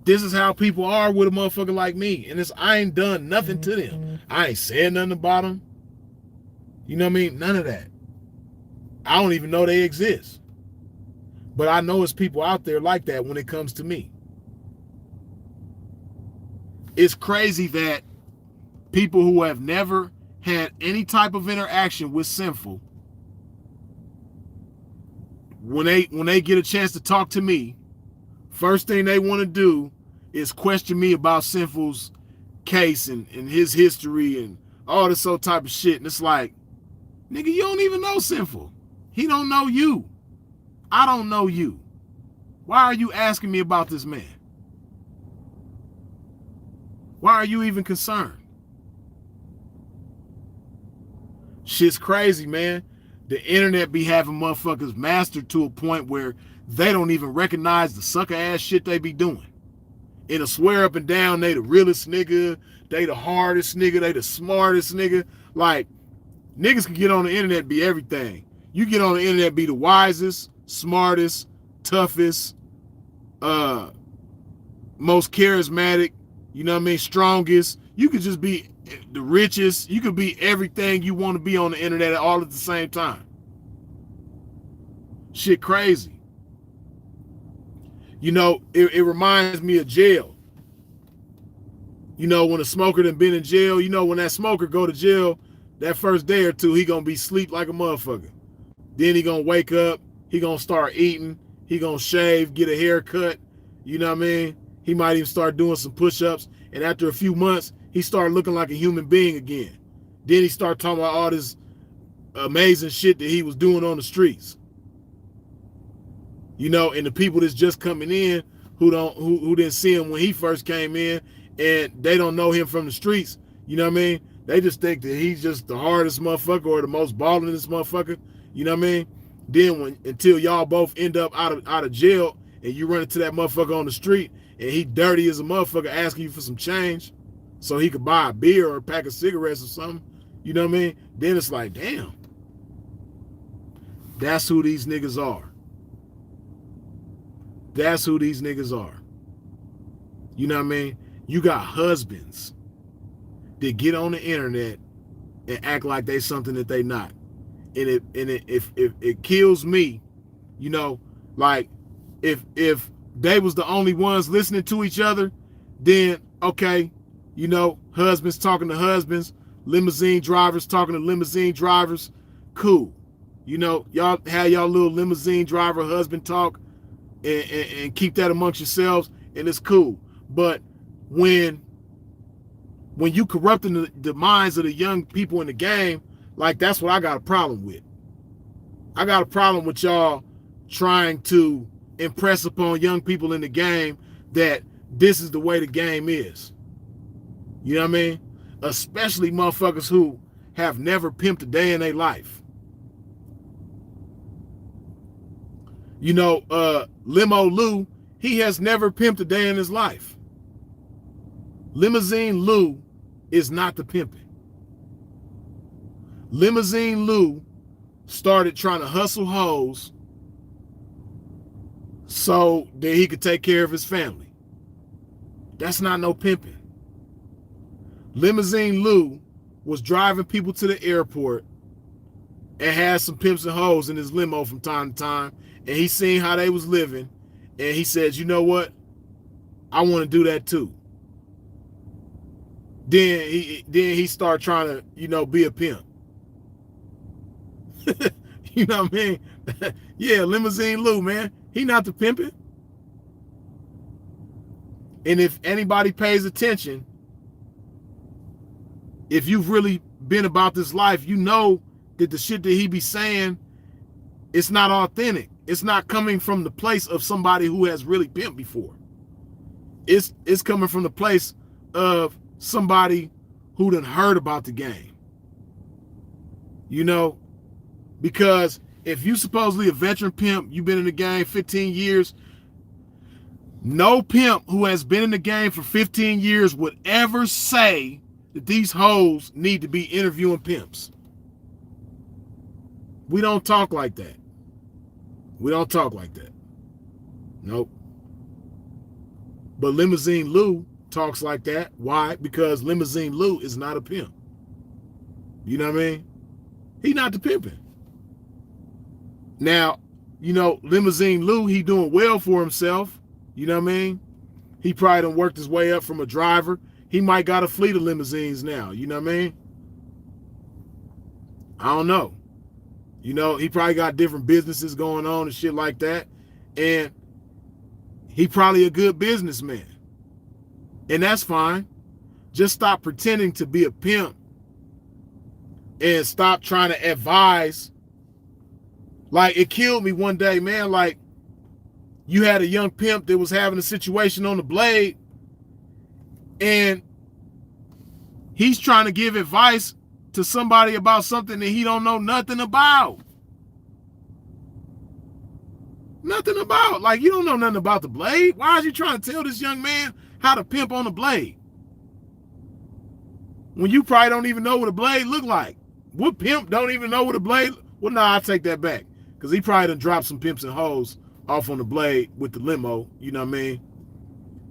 S1: This is how people are with a motherfucker like me. And I ain't done nothing to them. I ain't said nothing about them. You know what I mean? None of that. I don't even know they exist. But I know it's people out there like that when it comes to me. It's crazy that people who have never had any type of interaction with Sinful, when they get a chance to talk to me, first thing they want to do is question me about Sinful's case and his history and all this old type of shit. And it's like, nigga, you don't even know Sinful. He don't know you. I don't know you. Why are you asking me about this man? Why are you even concerned? Shit's crazy, man. The internet be having motherfuckers mastered to a point where they don't even recognize the sucker ass shit they be doing. It'll swear up and down they the realest nigga, they the hardest nigga, they the smartest nigga. Like, niggas can get on the internet, be everything. You get on the internet, be the wisest, smartest, toughest, most charismatic, you know what I mean, strongest. You could just be the richest. You could be everything you want to be on the internet all at the same time. Shit crazy. You know, it reminds me of jail. You know, when a smoker done been in jail, you know, when that smoker go to jail, that first day or two, he gonna be sleep like a motherfucker. Then he gonna wake up, he gonna start eating, he gonna shave, get a haircut, you know what I mean? He might even start doing some push-ups, and after a few months, he started looking like a human being again. Then he started talking about all this amazing shit that he was doing on the streets. You know, and the people that's just coming in who didn't see him when he first came in, and they don't know him from the streets, you know what I mean? They just think that he's just the hardest motherfucker or the most ballingest motherfucker, you know what I mean? Then until y'all both end up out of jail and you run into that motherfucker on the street and he dirty as a motherfucker asking you for some change so he could buy a beer or a pack of cigarettes or something, you know what I mean? Then it's like, damn, that's who these niggas are. That's who these niggas are. You know what I mean? You got husbands that get on the internet and act like they something that they not. And if it kills me, you know, like if they was the only ones listening to each other, then okay, you know, husbands talking to husbands, limousine drivers talking to limousine drivers, cool. You know, y'all have y'all little limousine driver husband talk and keep that amongst yourselves, and it's cool. But when you corrupting the minds of the young people in the game, like that's what I got a problem with. I got a problem with y'all trying to impress upon young people in the game that this is the way the game is. You know what I mean? Especially motherfuckers who have never pimped a day in their life. You know, Limo Lou, he has never pimped a day in his life. Limousine Lou is not the pimping. Limousine Lou started trying to hustle hoes so that he could take care of his family. That's not no pimping. Limousine Lou was driving people to the airport and had some pimps and hoes in his limo from time to time, and he seen how they was living, and he said, you know what? I want to do that too. Then he started trying to, you know, be a pimp. You know what I mean? Yeah, Limousine Lou, man. He not the pimping. And if anybody pays attention, if you've really been about this life, you know that the shit that he be saying, it's not authentic. It's not coming from the place of somebody who has really pimped before. It's coming from the place of somebody who done heard about the game. You know, because if you supposedly a veteran pimp, you've been in the game 15 years, no pimp who has been in the game for 15 years would ever say that these hoes need to be interviewing pimps. We don't talk like that. We don't talk like that. Nope. But Limousine Lou talks like that. Why? Because Limousine Lou is not a pimp. You know what I mean? He not the pimping. Now, you know, Limousine Lou, he doing well for himself. You know what I mean? He probably done worked his way up from a driver. He might got a fleet of limousines now. You know what I mean? I don't know. You know, he probably got different businesses going on and shit like that. And he probably a good businessman. And that's fine. Just stop pretending to be a pimp and stop trying to advise. Like, it killed me one day, man. Like, you had a young pimp that was having a situation on the blade, and he's trying to give advice to somebody about something that he don't know nothing about. Nothing about. Like, you don't know nothing about the blade. Why is you trying to tell this young man how to pimp on the blade when you probably don't even know what a blade look like? What pimp don't even know what a blade? Well, nah, I take that back, because he probably done dropped some pimps and hoes off on the blade with the limo. You know what I mean?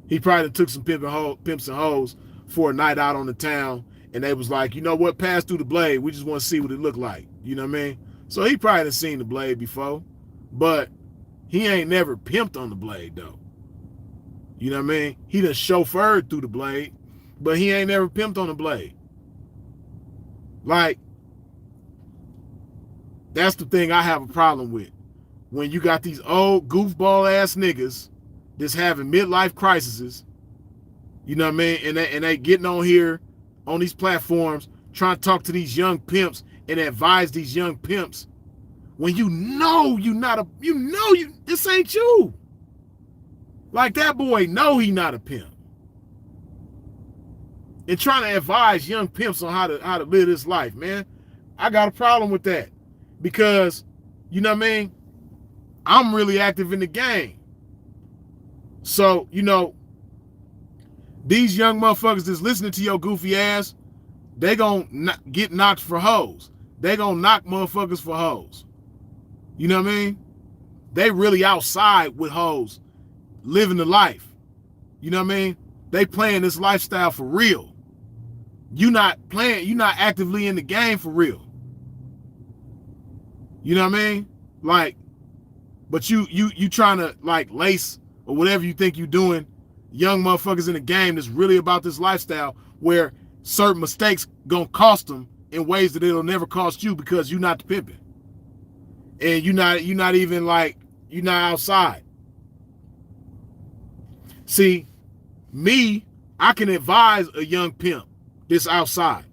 S1: He probably done took some pimps and hoes for a night out on the town, and they was like, you know what, pass through the blade. We just want to see what it looked like. You know what I mean? So he probably done seen the blade before, but he ain't never pimped on the blade, though. You know what I mean? He done chauffeured through the blade, but he ain't never pimped on the blade. Like, that's the thing I have a problem with. When you got these old goofball ass niggas that's having midlife crises, you know what I mean? And they getting on here on these platforms trying to talk to these young pimps and advise these young pimps when you know this ain't you. Like, that boy know he not a pimp. And trying to advise young pimps on how to live this life, man. I got a problem with that. Because, you know what I mean? I'm really active in the game. So, you know, These young motherfuckers that's listening to your goofy ass, they gonna get knocked for hoes. They gonna knock motherfuckers for hoes. You know what I mean? They really outside with hoes, living the life. You know what I mean? They playing this lifestyle for real. You not actively in the game for real. You know what I mean? Like, but you trying to like lace or whatever you think you doing young motherfuckers in the game that's really about this lifestyle where certain mistakes gonna cost them in ways that it'll never cost you because you're not the pimping. And you're not even like, you're not outside. See, me, I can advise a young pimp that's outside.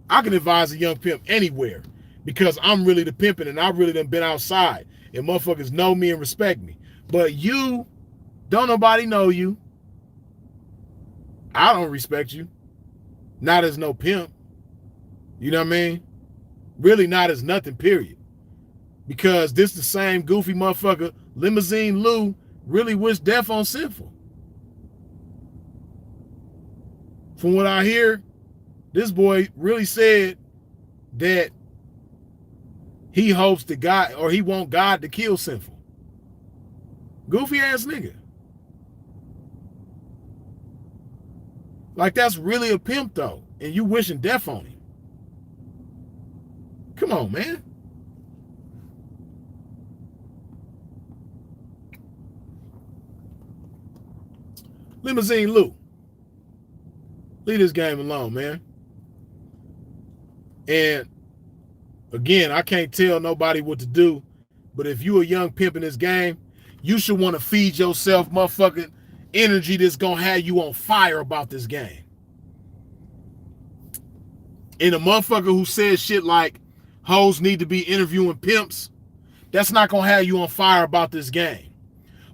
S1: I can advise a young pimp anywhere because I'm really the pimping and I really done been outside and motherfuckers know me and respect me. But you, don't nobody know you. I don't respect you. Not as no pimp. You know what I mean? Really not as nothing, period. Because this the same goofy motherfucker, Limousine Lou, really wished death on Sinful. From what I hear, this boy really said that he hopes that God, or he want God to kill Sinful. Goofy ass nigga. Like, that's really a pimp though, and you wishing death on him. Come on, man. Limousine Lou. Leave this game alone, man. And again, I can't tell nobody what to do, but if you a young pimp in this game, you should want to feed yourself motherfucking energy that's gonna have you on fire about this game. And a motherfucker who says shit like hoes need to be interviewing pimps, that's not gonna have you on fire about this game.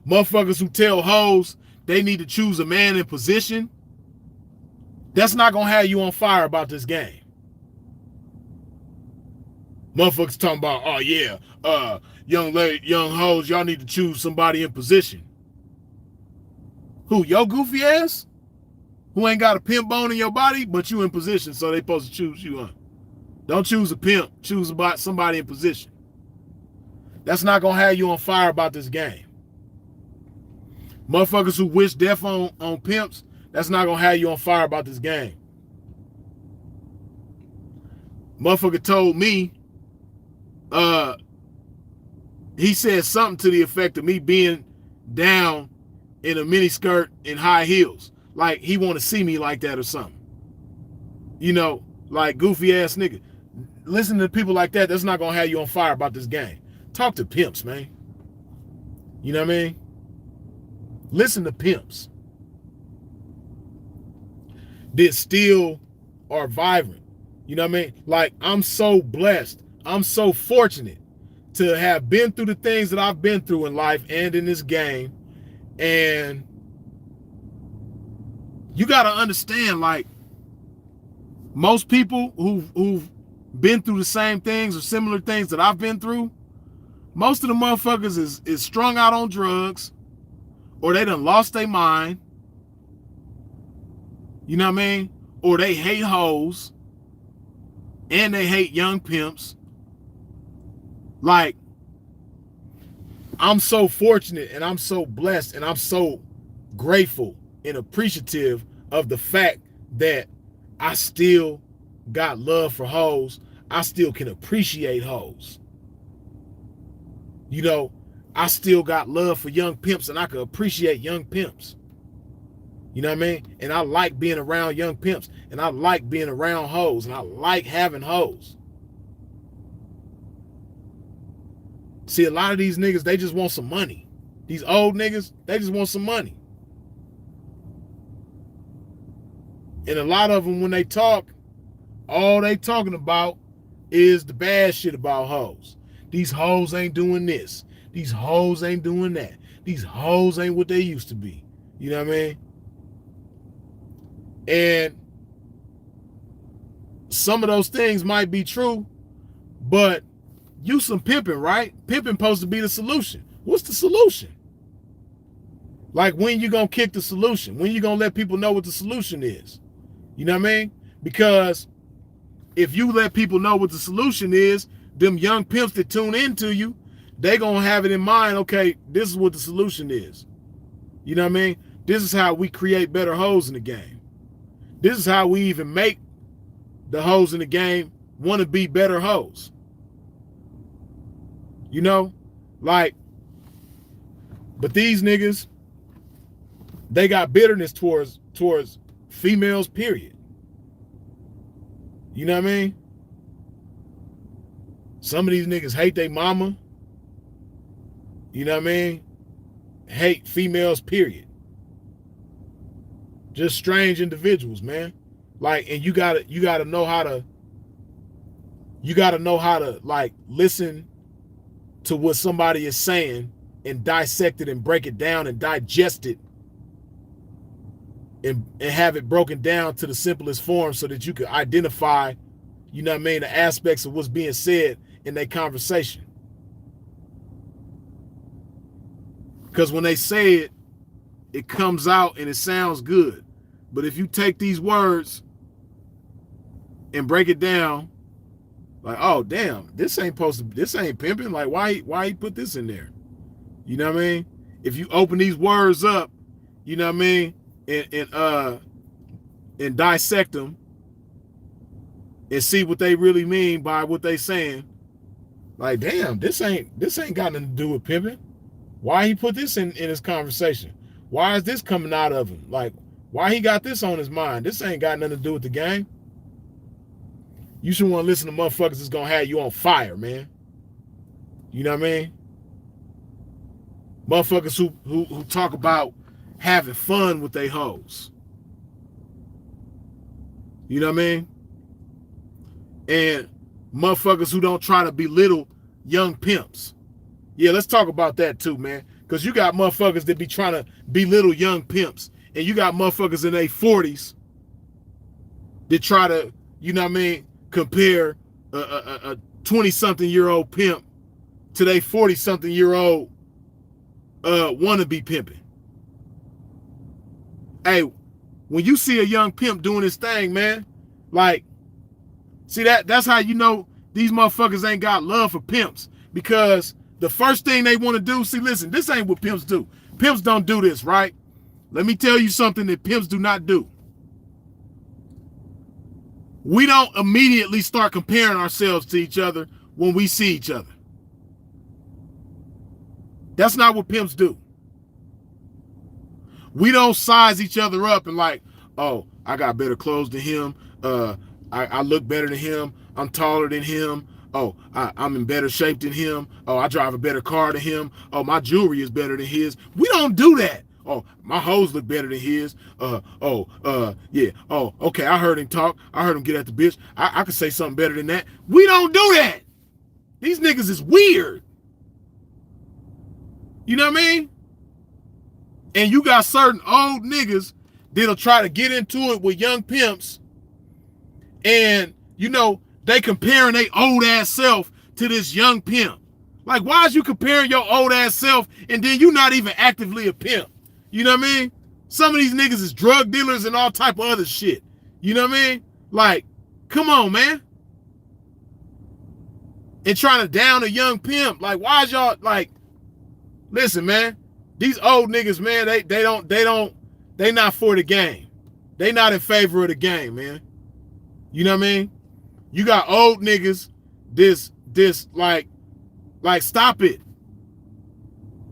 S1: Motherfuckers who tell hoes they need to choose a man in position, that's not gonna have you on fire about this game. Motherfuckers talking about, oh yeah, young hoes, y'all need to choose somebody in position. Who, your goofy ass? Who ain't got a pimp bone in your body, but you in position, so they supposed to choose you, huh? Don't choose a pimp, choose about somebody in position. That's not gonna have you on fire about this game. Motherfuckers who wish death on pimps, that's not gonna have you on fire about this game. Motherfucker told me, he said something to the effect of me being down in a mini skirt and high heels. Like he want to see me like that or something. You know, like goofy ass nigga. Listen to people like that, that's not gonna have you on fire about this game. Talk to pimps, man. You know what I mean? Listen to pimps that still are vibrant. You know what I mean? Like, I'm so blessed. I'm so fortunate to have been through the things that I've been through in life and in this game. And you got to understand, like, most people who've been through the same things or similar things that I've been through, most of the motherfuckers is strung out on drugs, or they done lost their mind. You know what I mean? Or they hate hoes, and they hate young pimps. Like, I'm so fortunate and I'm so blessed and I'm so grateful and appreciative of the fact that I still got love for hoes. I still can appreciate hoes. You know, I still got love for young pimps and I can appreciate young pimps. You know what I mean? And I like being around young pimps and I like being around hoes and I like having hoes. See, a lot of these niggas, they just want some money. These old niggas, they just want some money. And a lot of them, when they talk, all they talking about is the bad shit about hoes. These hoes ain't doing this. These hoes ain't doing that. These hoes ain't what they used to be. You know what I mean? And some of those things might be true, but you some pimping, right? Pimping supposed to be the solution. What's the solution? Like, when you gonna kick the solution? When you gonna let people know what the solution is? You know what I mean? Because if you let people know what the solution is, them young pimps that tune into you, they gonna have it in mind, okay, this is what the solution is. You know what I mean? This is how we create better hoes in the game. This is how we even make the hoes in the game want to be better hoes. You know? Like, but these niggas, they got bitterness towards females, period. You know what I mean? Some of these niggas hate their mama. You know what I mean? Hate females, period. Just strange individuals, man. Like, and you gotta know how to like listen to what somebody is saying and dissect it and break it down and digest it and have it broken down to the simplest form so that you can identify, you know what I mean, the aspects of what's being said in their conversation. Because when they say it, it comes out and it sounds good. But if you take these words and break it down, like, oh damn, this ain't pimping. Like, why he put this in there? You know what I mean? If you open these words up, you know what I mean, and dissect them and see what they really mean by what they saying, like, damn, this ain't got nothing to do with pimping. Why he put this in his conversation? Why is this coming out of him? Like, why he got this on his mind? This ain't got nothing to do with the game. You should want to listen to motherfuckers that's gonna have you on fire, man. You know what I mean? Motherfuckers who talk about having fun with they hoes. You know what I mean? And motherfuckers who don't try to belittle young pimps. Yeah, let's talk about that too, man. Because you got motherfuckers that be trying to belittle young pimps. And you got motherfuckers in their 40s that try to, you know what I mean, compare a 20-something-year-old pimp to their 40-something-year-old wannabe pimping. Hey, when you see a young pimp doing his thing, man, like, see, that's how you know these motherfuckers ain't got love for pimps. Because the first thing they want to do, see, listen, this ain't what pimps do. Pimps don't do this, right? Let me tell you something that pimps do not do. We don't immediately start comparing ourselves to each other when we see each other. That's not what pimps do. We don't size each other up and like, oh, I got better clothes than him. I look better than him. I'm taller than him. Oh, I'm in better shape than him. Oh, I drive a better car than him. Oh, my jewelry is better than his. We don't do that. Oh, my hoes look better than his. Yeah. Oh, okay, I heard him talk. I heard him get at the bitch. I could say something better than that. We don't do that. These niggas is weird. You know what I mean? And you got certain old niggas that'll try to get into it with young pimps. And, you know, they comparing their old ass self to this young pimp. Like, why is you comparing your old ass self and then you not even actively a pimp? You know what I mean? Some of these niggas is drug dealers and all type of other shit. You know what I mean? Like, come on, man. And trying to down a young pimp. Like, why is y'all, like, listen, man. These old niggas, man, they not for the game. They not in favor of the game, man. You know what I mean? You got old niggas, this, like, stop it.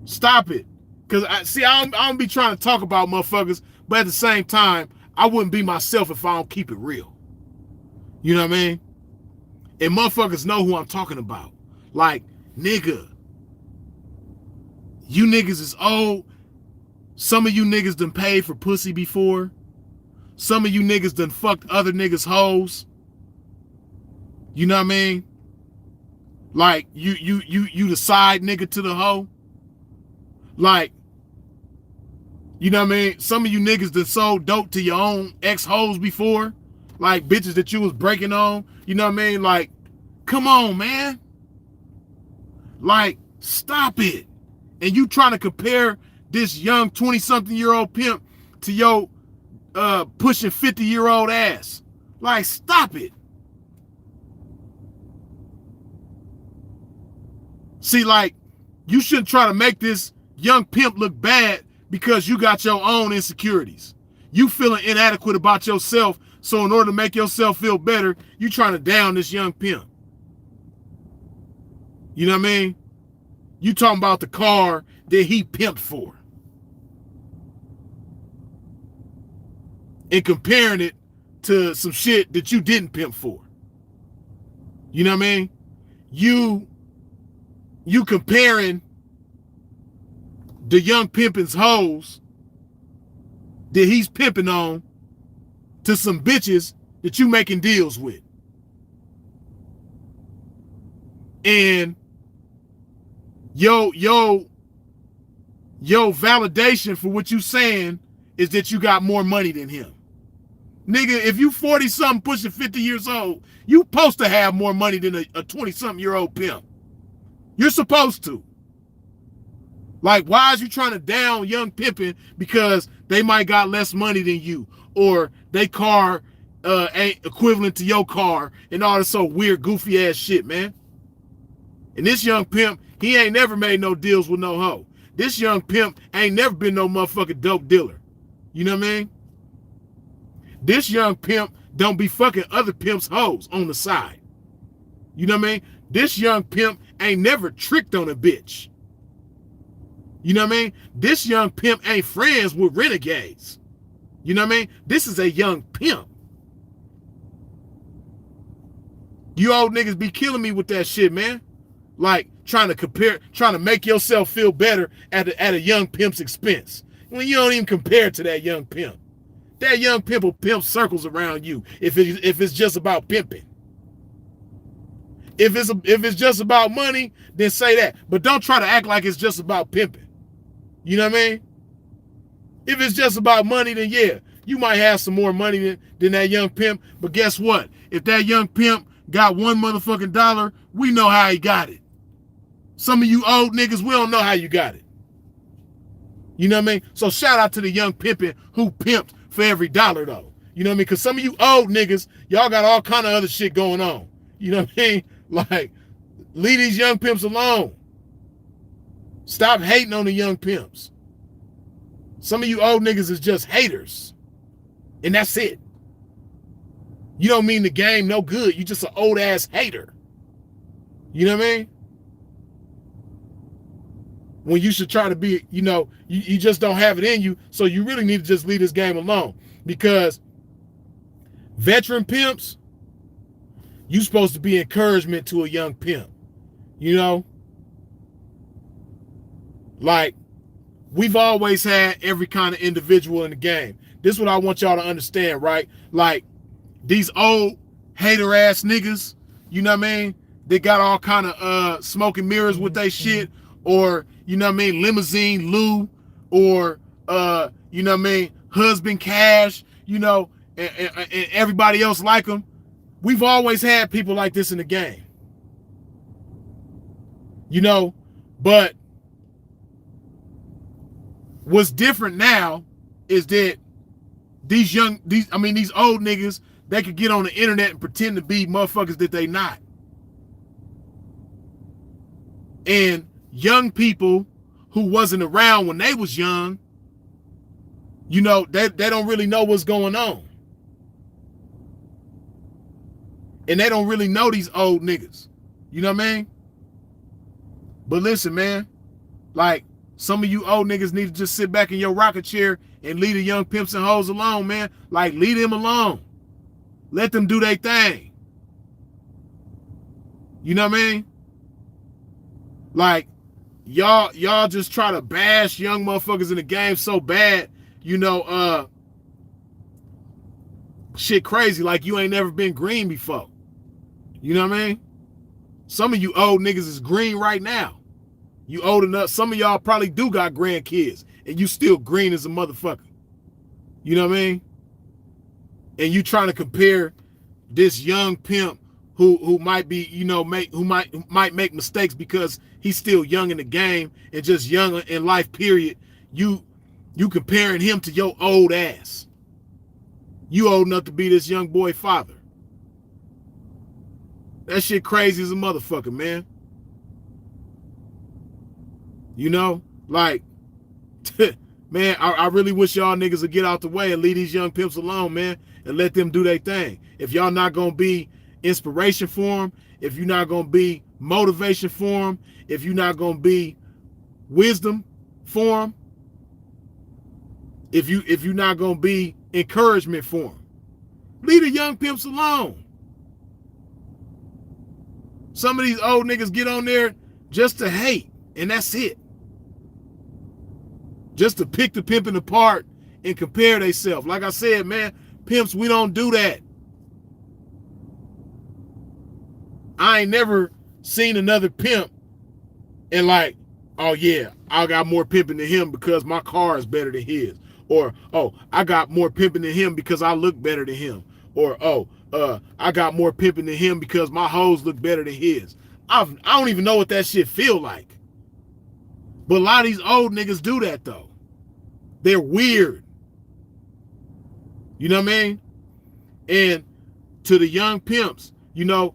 S1: Stop it. Because, I don't be trying to talk about motherfuckers, but at the same time, I wouldn't be myself if I don't keep it real. You know what I mean? And motherfuckers know who I'm talking about. Like, nigga, you niggas is old. Some of you niggas done paid for pussy before. Some of you niggas done fucked other niggas' hoes. You know what I mean? Like, you the side nigga to the hoe. Like, you know what I mean? Some of you niggas done sold dope to your own ex-hoes before. Like, bitches that you was breaking on. You know what I mean? Like, come on, man. Like, stop it. And you trying to compare this young 20-something-year-old pimp to your pushing 50-year-old ass. Like, stop it. See, like, you shouldn't try to make this young pimp look bad because you got your own insecurities. You feeling inadequate about yourself, so in order to make yourself feel better, you trying to down this young pimp. You know what I mean? You talking about the car that he pimped for. And comparing it to some shit that you didn't pimp for. You know what I mean? You comparing the young pimpin's hoes that he's pimping on to some bitches that you making deals with. And yo validation for what you saying is that you got more money than him. Nigga, if you 40-something pushing 50 years old, you supposed to have more money than a 20-something-year-old pimp. You're supposed to. Like, why is you trying to down young pimping because they might got less money than you, or they car ain't equivalent to your car, and all this so weird, goofy ass shit, man. And this young pimp, he ain't never made no deals with no hoe. This young pimp ain't never been no motherfucking dope dealer. You know what I mean? This young pimp don't be fucking other pimps' hoes on the side. You know what I mean? This young pimp ain't never tricked on a bitch. You know what I mean? This young pimp ain't friends with renegades. You know what I mean? This is a young pimp. You old niggas be killing me with that shit, man. Like, trying to make yourself feel better at a young pimp's expense. When you don't even compare to that young pimp. That young pimp will pimp circles around you if it's just about pimping. If it's just about money, then say that. But don't try to act like it's just about pimping. You know what I mean? If it's just about money, then yeah, you might have some more money than that young pimp. But guess what? If that young pimp got one motherfucking dollar, we know how he got it. Some of you old niggas, we don't know how you got it. You know what I mean? So shout out to the young pimping who pimped for every dollar, though. You know what I mean? Because some of you old niggas, y'all got all kind of other shit going on. You know what I mean? Like, leave these young pimps alone. Stop hating on the young pimps. Some of you old niggas is just haters. And that's it. You don't mean the game no good. You just an old ass hater. You know what I mean? When you should try to be, you know, you just don't have it in you. So you really need to just leave this game alone. Because veteran pimps, you supposed to be encouragement to a young pimp. You know? Like, we've always had every kind of individual in the game. This is what I want y'all to understand, right? Like, these old hater ass niggas, you know what I mean? They got all kind of smoke and mirrors with they shit, or, you know what I mean, limousine Lou, or, you know what I mean, husband cash, you know, and everybody else like them. We've always had people like this in the game. You know, but what's different now is that these old niggas, they could get on the internet and pretend to be motherfuckers that they not. And young people who wasn't around when they was young, you know, they don't really know what's going on. And they don't really know these old niggas. You know what I mean? But listen, man, like, some of you old niggas need to just sit back in your rocket chair and leave the young pimps and hoes alone, man. Like, leave them alone. Let them do their thing. You know what I mean? Like, y'all just try to bash young motherfuckers in the game so bad, you know, shit crazy, like you ain't never been green before. You know what I mean? Some of you old niggas is green right now. You old enough. Some of y'all probably do got grandkids, and you still green as a motherfucker. You know what I mean? And you trying to compare this young pimp who might be, you know, who might make mistakes because he's still young in the game and just young in life, period. you comparing him to your old ass. You old enough to be this young boy father. That shit crazy as a motherfucker, man. You know, like, man, I really wish y'all niggas would get out the way and leave these young pimps alone, man, and let them do their thing. If y'all not gonna be inspiration for them, if you're not gonna be motivation for them, if you're not gonna be wisdom for them, if you're not gonna be encouragement for them, leave the young pimps alone. Some of these old niggas get on there just to hate, and that's it. Just to pick the pimping apart and compare themselves. Like I said, man, pimps, we don't do that. I ain't never seen another pimp and like, oh yeah, I got more pimping than him because my car is better than his. Or, oh, I got more pimping than him because I look better than him. Or, oh, I got more pimping than him because my hoes look better than his. I don't even know what that shit feel like. But a lot of these old niggas do that though. They're weird. You know what I mean? And to the young pimps, you know,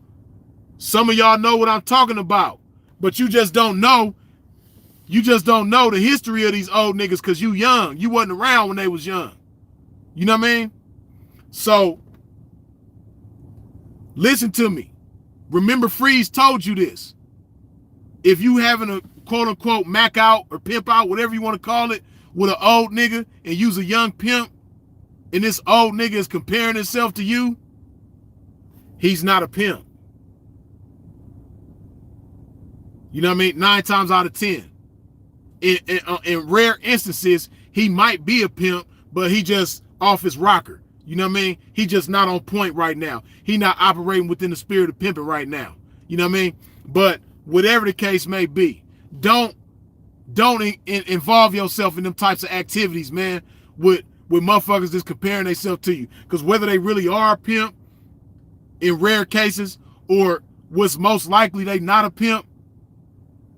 S1: some of y'all know what I'm talking about, but you just don't know. You just don't know the history of these old niggas because you young. You wasn't around when they was young. You know what I mean? So, listen to me. Remember Freeze told you this. If you having a quote unquote mac out or pimp out, whatever you want to call it, with an old nigga and use a young pimp, and this old nigga is comparing himself to you, he's not a pimp. You know what I mean? 9 times out of 10. In rare instances, he might be a pimp, but he just off his rocker. You know what I mean? He just not on point right now. He not operating within the spirit of pimping right now. You know what I mean? But whatever the case may be, don't involve yourself in them types of activities, man, with motherfuckers just comparing themselves to you. Because whether they really are a pimp in rare cases or what's most likely they not a pimp,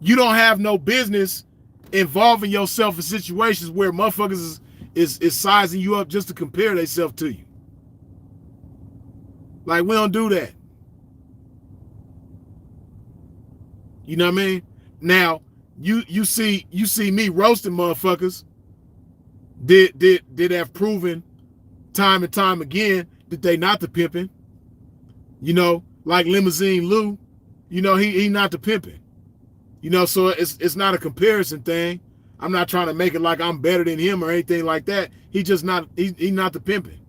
S1: you don't have no business involving yourself in situations where motherfuckers is sizing you up just to compare themselves to you. Like, we don't do that. You know what I mean? Now, you see me roasting motherfuckers did have proven time and time again that they not the pimping. You know, like Limousine Lou, you know, he not the pimping. You know, so it's not a comparison thing. I'm not trying to make it like I'm better than him or anything like that. He just not he not the pimping.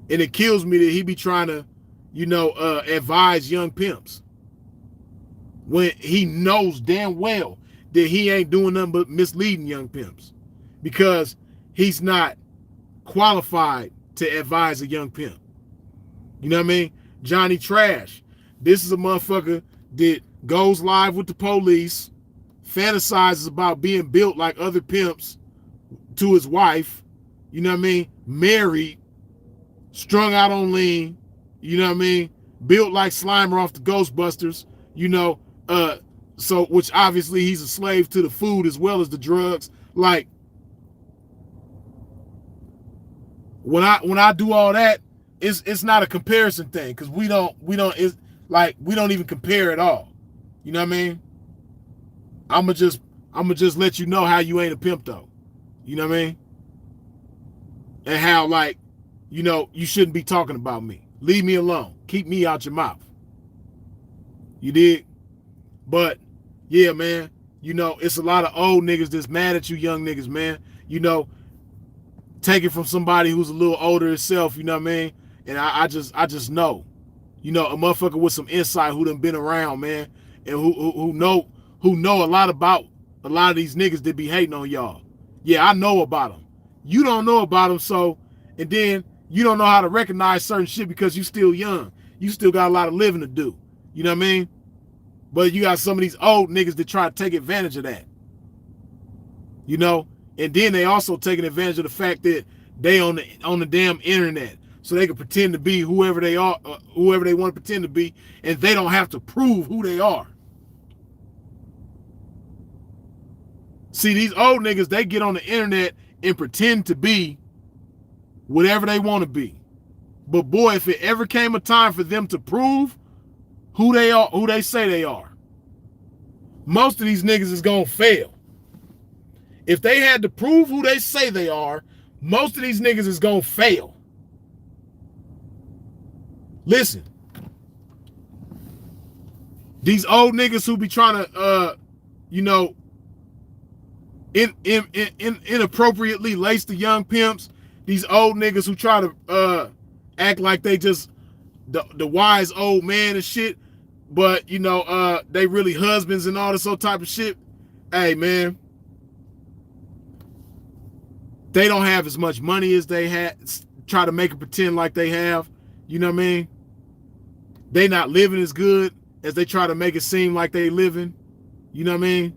S1: And it kills me that he be trying to, you know, advise young pimps when he knows damn well that he ain't doing nothing but misleading young pimps because he's not qualified to advise a young pimp. You know what I mean? Johnny Trash. This is a motherfucker that goes live with the police, fantasizes about being built like other pimps to his wife, you know what I mean? Married, strung out on lean, you know what I mean? Built like Slimer off the Ghostbusters, you know, so which obviously he's a slave to the food as well as the drugs. Like, when I do all that, it's not a comparison thing because we don't even compare at all. You know what I mean? I'ma just let you know how you ain't a pimp though. You know what I mean? And how, like, you know, you shouldn't be talking about me. Leave me alone. Keep me out your mouth. You dig? But yeah, man, you know, it's a lot of old niggas that's mad at you young niggas, man. You know, take it from somebody who's a little older itself, you know what I mean? And I just know, you know, a motherfucker with some insight who done been around, man, and who know a lot about a lot of these niggas that be hating on y'all. Yeah, I know about them. You don't know about them, so, and then you don't know how to recognize certain shit because you still young. You still got a lot of living to do. You know what I mean? But you got some of these old niggas that try to take advantage of that. You know? And then they also taking advantage of the fact that they on the damn internet. So they can pretend to be whoever they are, whoever they want to pretend to be, and they don't have to prove who they are. See, these old niggas, they get on the internet and pretend to be whatever they want to be. But boy, if it ever came a time for them to prove who they are, who they say they are, most of these niggas is gonna fail. If they had to prove who they say they are, most of these niggas is gonna fail. Listen, these old niggas who be trying to, inappropriately lace the young pimps, these old niggas who try to act like they just the wise old man and shit, but they really husbands and all this old type of shit. Hey man, they don't have as much money as they had. Try to make it pretend like they have. You know what I mean? They not living as good as they try to make it seem like they living. You know what I mean?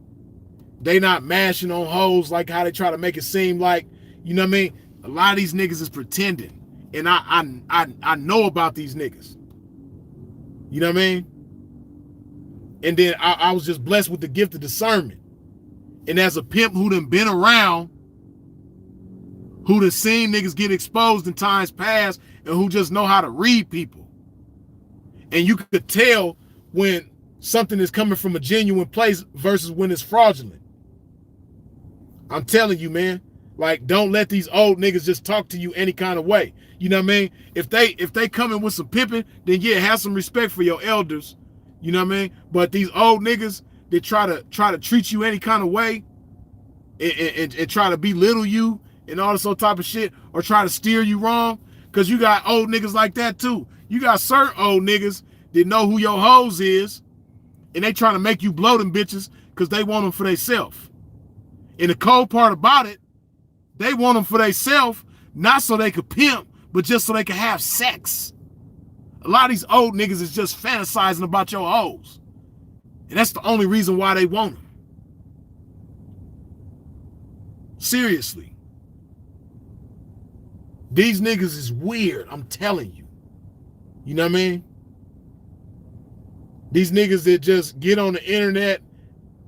S1: They not mashing on hoes like how they try to make it seem like. You know what I mean? A lot of these niggas is pretending, and I know about these niggas. You know what I mean? And then I was just blessed with the gift of discernment. And as a pimp who done been around, who done seen niggas get exposed in times past, and who just know how to read people. And you could tell when something is coming from a genuine place versus when it's fraudulent. I'm telling you, man. Like, don't let these old niggas just talk to you any kind of way. You know what I mean? If they come in with some pimping, then yeah, have some respect for your elders. You know what I mean? But these old niggas, they try to treat you any kind of way and try to belittle you and all this old type of shit, or try to steer you wrong, because you got old niggas like that too. You got certain old niggas that know who your hoes is, and they trying to make you blow them bitches because they want them for themselves. And the cold part about it, they want them for themselves, not so they could pimp, but just so they could have sex. A lot of these old niggas is just fantasizing about your hoes. And that's the only reason why they want them. Seriously. These niggas is weird, I'm telling you. You know what I mean? These niggas that just get on the internet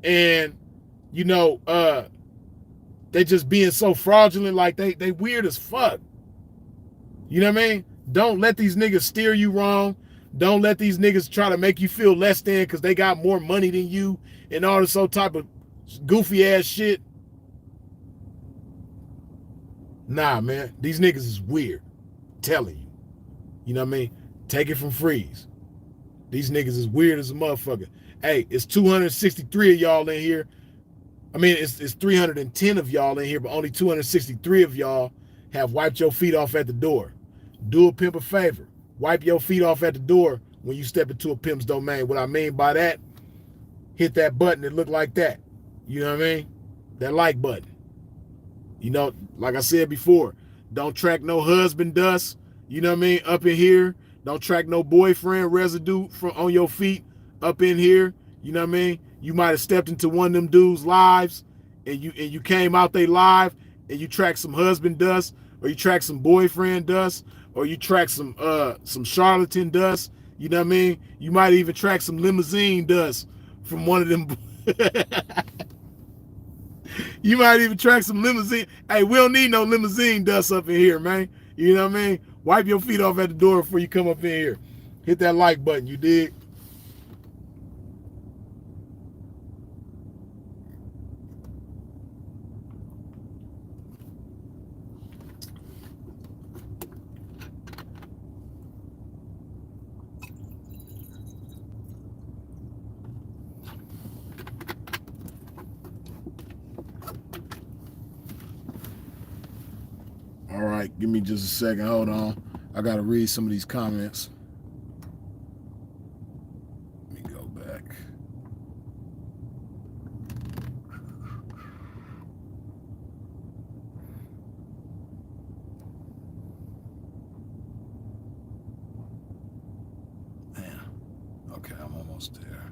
S1: and, they just being so fraudulent, like they weird as fuck. You know what I mean? Don't let these niggas steer you wrong. Don't let these niggas try to make you feel less than because they got more money than you and all this old type of goofy ass shit. Nah, man. These niggas is weird. I'm telling you. You know what I mean? Take it from Freeze. These niggas is weird as a motherfucker. Hey, it's 263 of y'all in here. I mean, it's 310 of y'all in here, but only 263 of y'all have wiped your feet off at the door. Do a pimp a favor. Wipe your feet off at the door when you step into a pimp's domain. What I mean by that, hit that button that look like that. You know what I mean? That like button. Like I said before, don't track no husband dust, you know what I mean, up in here. Don't track no boyfriend residue on your feet up in here. You know what I mean? You might have stepped into one of them dudes' lives and you came out they live and you track some husband dust, or you track some boyfriend dust, or you track some charlatan dust. You know what I mean? You might even track some limousine dust from one of them. You might even track some limousine. Hey, we don't need no limousine dust up in here, man. You know what I mean? Wipe your feet off at the door before you come up in here. Hit that like button, you dig? All right, give me just a second. Hold on. I got to read some of these comments. Let me go back. Man, okay, I'm almost there.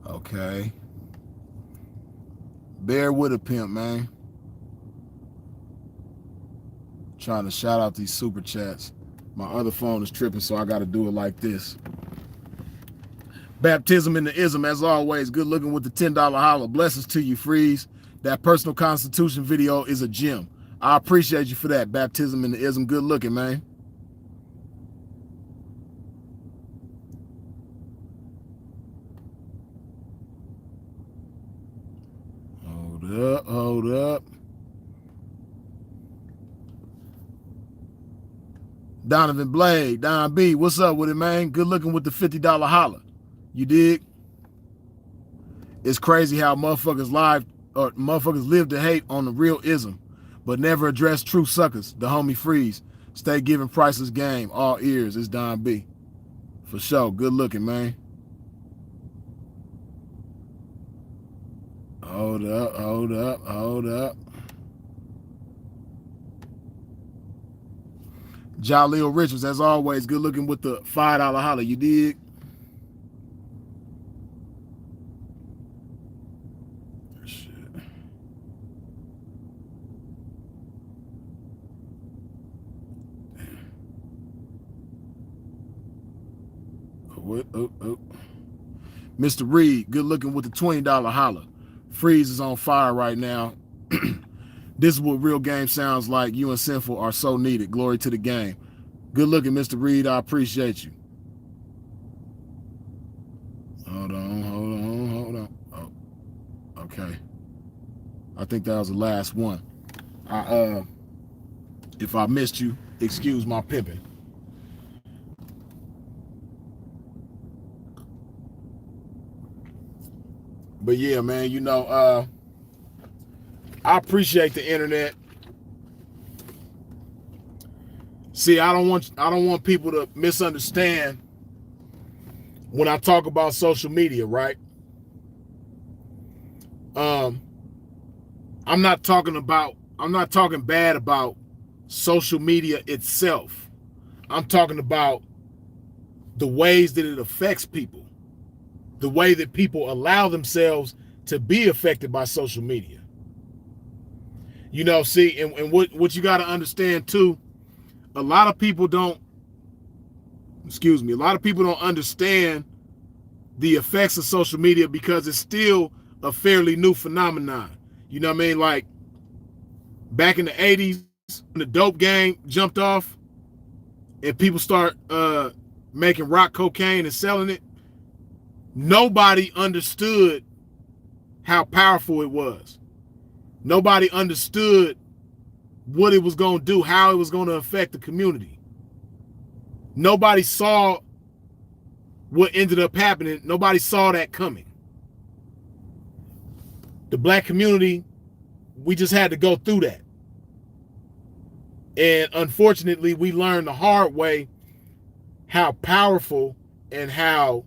S1: Okay. Bear with a pimp, man. Trying to shout out these super chats. My other phone is tripping, so I got to do it like this. Baptism in the ism, as always. Good looking with the $10 holler. Blessings to you, Freeze. That personal constitution video is a gem. I appreciate you for that. Baptism in the ism. Good looking, man. Hold up. Donovan Blade, Don B, what's up with it, man? Good looking with the $50 holler. You dig? It's crazy how motherfuckers live to hate on the real ism, but never address true suckers. The homie Freeze. Stay giving priceless game. All ears. It's Don B. For sure. Good looking, man. Hold up. Jaleel Richards, as always, good looking with the $5 holler. You dig? Shit. Oh. Mr. Reed, good looking with the $20 holler. Freeze is on fire right now. This is what real game sounds like. You and Sinful are so needed. Glory to the game. Good looking, Mr. Reed. I appreciate you. Hold on. Oh, okay. I think that was the last one. If I missed you, excuse my pimping. But yeah, man, I appreciate the internet. See, I don't want people to misunderstand when I talk about social media, right? I'm not talking bad about social media itself. I'm talking about the ways that it affects people, the way that people allow themselves to be affected by social media. See, and what you got to understand too, a lot of people don't understand the effects of social media because it's still a fairly new phenomenon. You know what I mean? Like back in the 80s, when the dope game jumped off and people start making rock cocaine and selling it, nobody understood how powerful it was. Nobody understood what it was going to do, how it was going to affect the community. Nobody saw what ended up happening. Nobody saw that coming. The black community, we just had to go through that. And unfortunately, we learned the hard way how powerful and how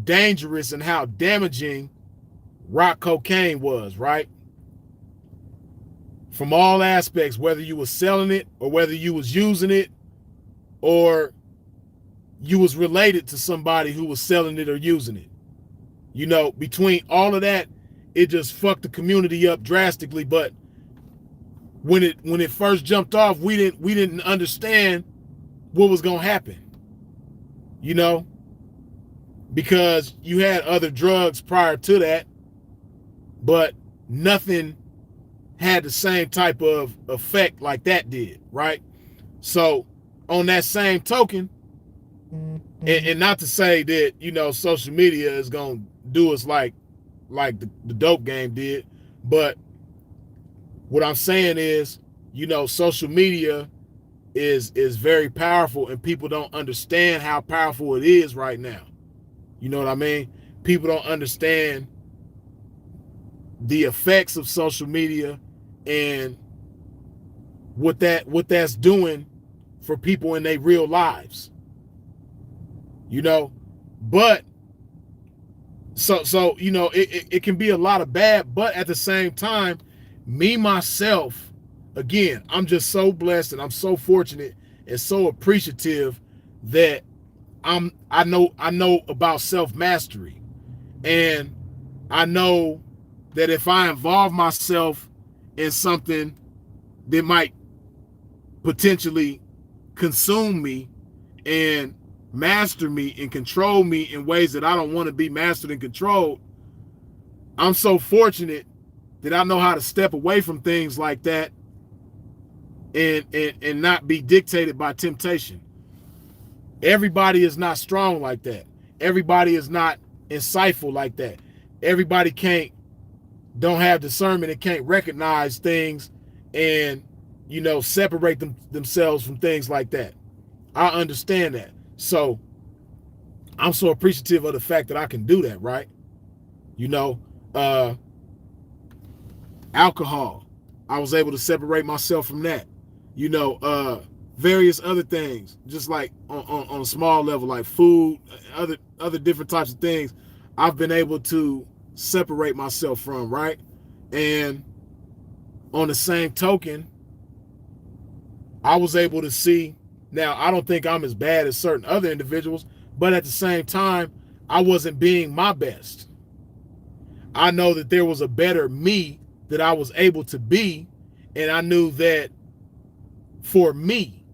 S1: dangerous and how damaging rock cocaine was, right? From all aspects, whether you was selling it or whether you was using it or you was related to somebody who was selling it or using it. Between all of that, it just fucked the community up drastically. But when it first jumped off, we didn't understand what was gonna happen. Because you had other drugs prior to that, but nothing had the same type of effect like that did, right? So on that same token, and not to say that, social media is going to do us like the dope game did, but what I'm saying is, social media is very powerful and people don't understand how powerful it is right now. You know what I mean? People don't understand the effects of social media and what that's doing for people in their real lives. But so it can be a lot of bad, but at the same time, me myself, again, I'm just so blessed and I'm so fortunate and so appreciative that I know about self-mastery, and I know that if I involve myself in something that might potentially consume me and master me and control me in ways that I don't want to be mastered and controlled. I'm so fortunate that I know how to step away from things like that and not be dictated by temptation. Everybody is not strong like that. Everybody is not insightful like that. Everybody don't have discernment and can't recognize things and, separate themselves from things like that. I understand that. So I'm so appreciative of the fact that I can do that, right? Alcohol. I was able to separate myself from that. Various other things, just like on a small level, like food, other different types of things, I've been able to separate myself from, right? And on the same token, I was able to see, now I don't think I'm as bad as certain other individuals, but at the same time, I wasn't being my best. I know that there was a better me that I was able to be, and I knew that for me,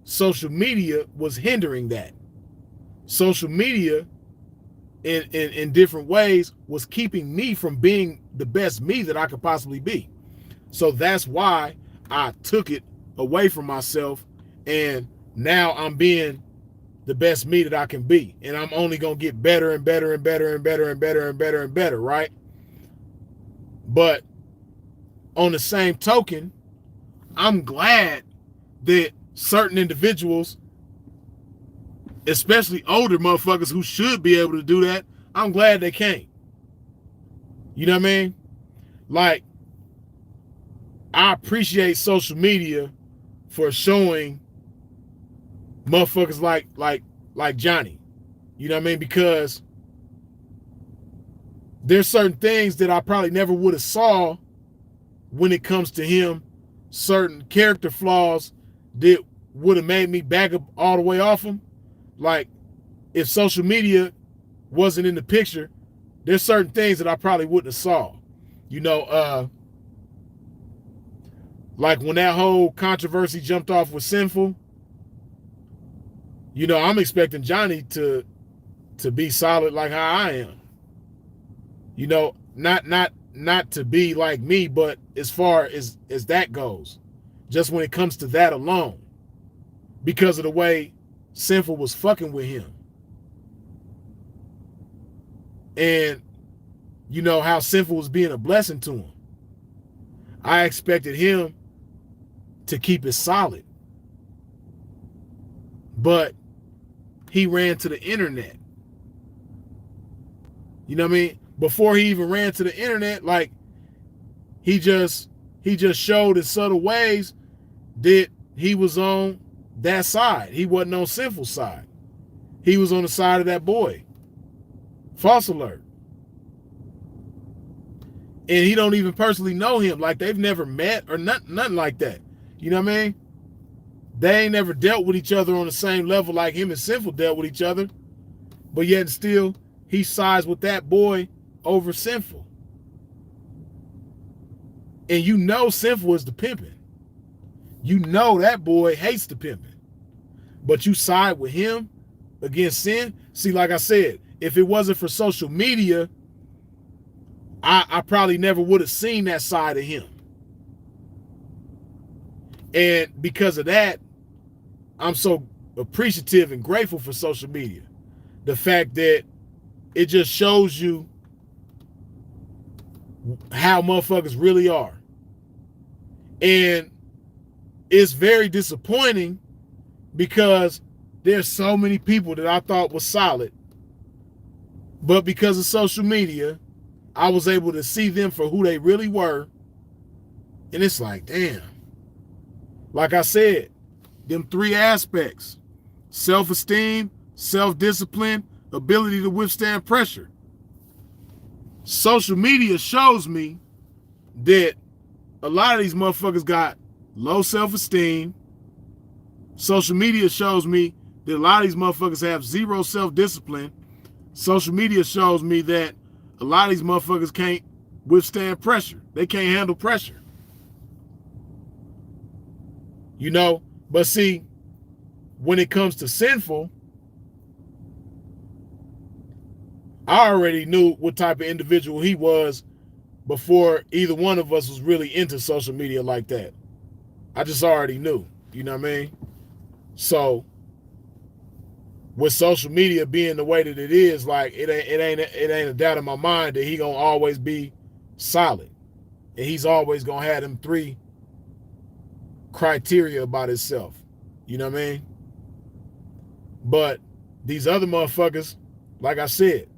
S1: social media was hindering that. Social media in different ways was keeping me from being the best me that I could possibly be. So that's why I took it away from myself, and now I'm being the best me that I can be. And I'm only going to get better and better and better and better and better and better and better, right? But on the same token, I'm glad that certain individuals, especially older motherfuckers who should be able to do that, I'm glad they can't. You know what I mean? Like, I appreciate social media for showing motherfuckers like Johnny. You know what I mean? Because there's certain things that I probably never would have saw when it comes to him, certain character flaws that would have made me back up all the way off him. Like, if social media wasn't in the picture, there's certain things that I probably wouldn't have saw. Like when that whole controversy jumped off with Sinful, I'm expecting Johnny to be solid like how I am. Not to be like me, but as far as that goes, just when it comes to that alone, because of the way Sinful was fucking with him. And how Sinful was being a blessing to him. I expected him to keep it solid. But he ran to the internet. You know what I mean? Before he even ran to the internet, like, he just showed in subtle ways that he was on that side. He wasn't on Sinful's side. He was on the side of that boy. False alert. And he don't even personally know him. Like, they've never met or nothing like that. You know what I mean? They ain't never dealt with each other on the same level like him and Sinful dealt with each other. But yet and still, he sides with that boy over Sinful. And Sinful is the pimping. That boy hates the pimping. But you side with him against sin. See, like I said, if it wasn't for social media, I probably never would have seen that side of him. And because of that, I'm so appreciative and grateful for social media. The fact that it just shows you how motherfuckers really are. And it's very disappointing because there's so many people that I thought was solid, but because of social media, I was able to see them for who they really were. And it's like, damn. Like I said, them three aspects: self-esteem, self-discipline, ability to withstand pressure. Social media shows me that a lot of these motherfuckers got low self-esteem. Social media shows me that a lot of these motherfuckers have zero self-discipline. Social media shows me that a lot of these motherfuckers can't withstand pressure. They can't handle pressure. But see, when it comes to sinful, I already knew what type of individual he was before either one of us was really into social media like that. I just already knew, you know what I mean? So with social media being the way that it is, like it ain't a doubt in my mind that he gonna always be solid. And he's always gonna have them 3 criteria about himself. You know what I mean? But these other motherfuckers, like I said,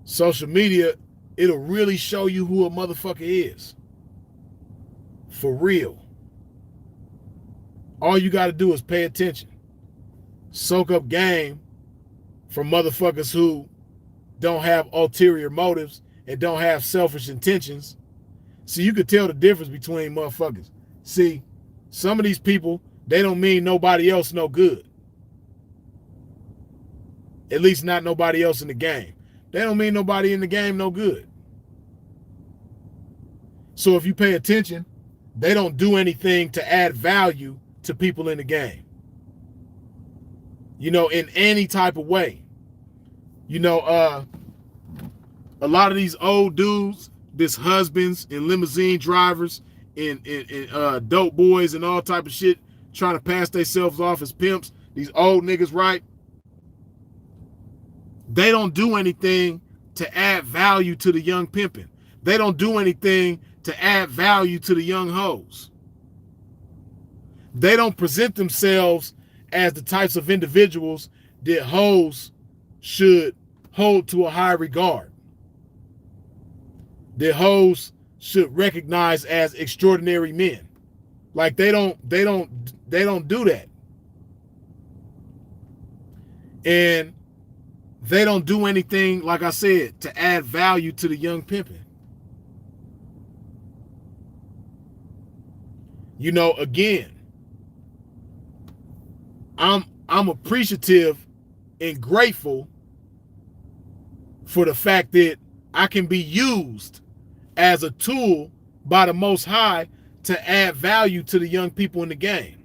S1: social media, it'll really show you who a motherfucker is. For real. All you got to do is pay attention. Soak up game from motherfuckers who don't have ulterior motives and don't have selfish intentions. So you could tell the difference between motherfuckers. See, some of these people, they don't mean nobody else no good. At least not nobody else in the game. They don't mean nobody in the game no good. So if you pay attention, they don't do anything to add value to people in the game. You know, in any type of way. You know, a lot of these old dudes, this husbands and limousine drivers and dope boys and all type of shit, trying to pass themselves off as pimps, these old niggas, right? They don't do anything to add value to the young pimping. They don't do anything to add value to the young hoes. They don't present themselves as the types of individuals that hoes should hold to a high regard. That hoes should recognize as extraordinary men. Like they don't do that. And they don't do anything, like I said, to add value to the young pimping. You know, again, I'm appreciative and grateful for the fact that I can be used as a tool by the Most High to add value to the young people in the game.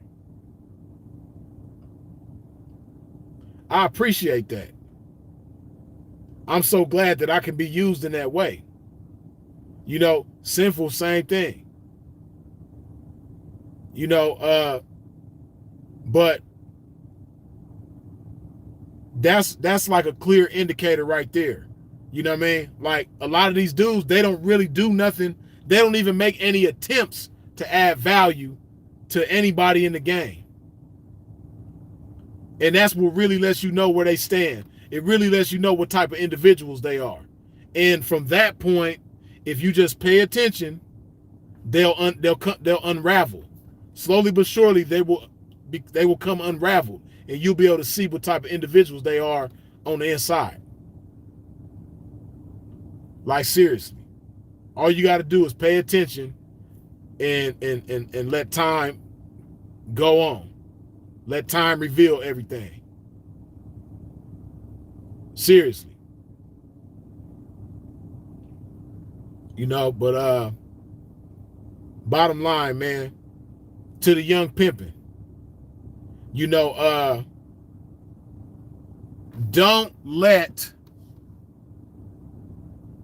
S1: I appreciate that. I'm so glad that I can be used in that way. You know, sinful, same thing. You know, but that's like a clear indicator right there. You know what I mean? Like a lot of these dudes, they don't really do nothing. They don't even make any attempts to add value to anybody in the game. And that's what really lets you know where they stand. It really lets you know what type of individuals they are. And from that point, if you just pay attention, they'll unravel. Slowly but surely, they will come unraveled, and you'll be able to see what type of individuals they are on the inside. Like seriously, all you got to do is pay attention and let time go on. Let time reveal everything. Seriously. You know, but bottom line, man, to the young pimping, you know, don't let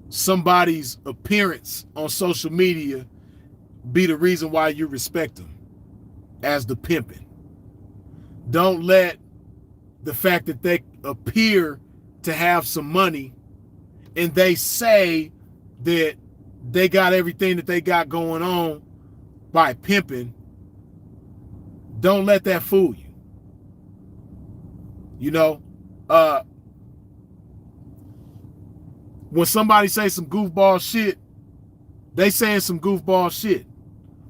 S1: somebody's appearance on social media be the reason why you respect them as the pimping. Don't let the fact that they appear to have some money and they say that they got everything that they got going on by pimping, don't let that fool you. You know, when somebody says some goofball shit, they saying some goofball shit.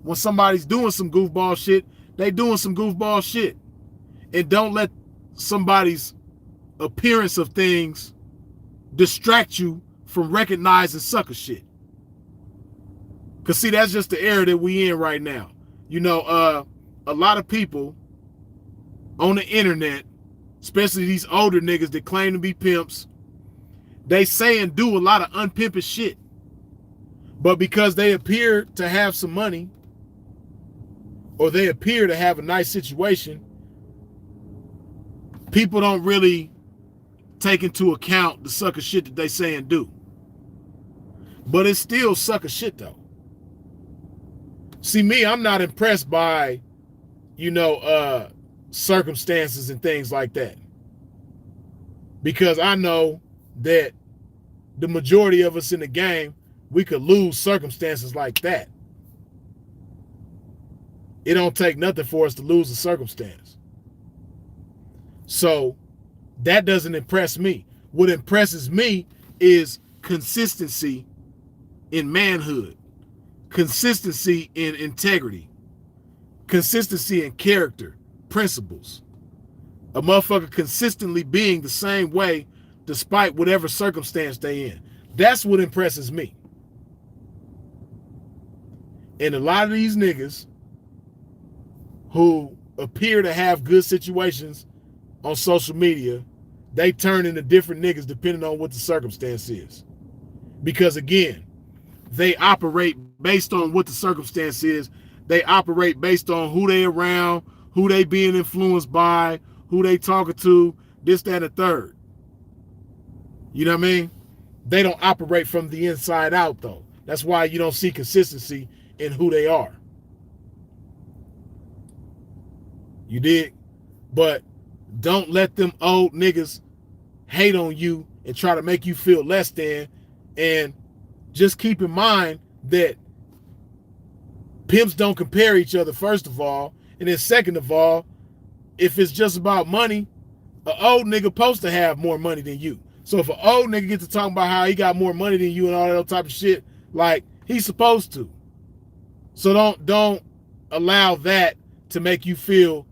S1: When somebody's doing some goofball shit, they doing some goofball shit. And don't let somebody's appearance of things distract you from recognizing sucker shit. Because see, that's just the era that we in right now. You know, a lot of people on the internet, especially these older niggas that claim to be pimps, they say and do a lot of unpimping shit. But because they appear to have some money, or they appear to have a nice situation, people don't really take into account the sucker shit that they say and do. But it's still sucker shit though. See, me, I'm not impressed by, circumstances and things like that. Because I know that the majority of us in the game, we could lose circumstances like that. It don't take nothing for us to lose a circumstance. So that doesn't impress me. What impresses me is consistency in manhood, consistency in integrity, consistency in character, principles. A motherfucker consistently being the same way despite whatever circumstance they in. That's what impresses me. And a lot of these niggas who appear to have good situations on social media, they turn into different niggas depending on what the circumstance is. Because again, they operate based on what the circumstance is. They operate based on who they around, who they being influenced by, who they talking to, this, that, and the third. You know what I mean? They don't operate from the inside out though. That's why you don't see consistency in who they are. You dig? But don't let them old niggas hate on you and try to make you feel less than. And just keep in mind that pimps don't compare each other, first of all. And then second of all, if it's just about money, an old nigga supposed to have more money than you. So if an old nigga gets to talking about how he got more money than you and all that type of shit, like, he's supposed to. So don't allow that to make you feel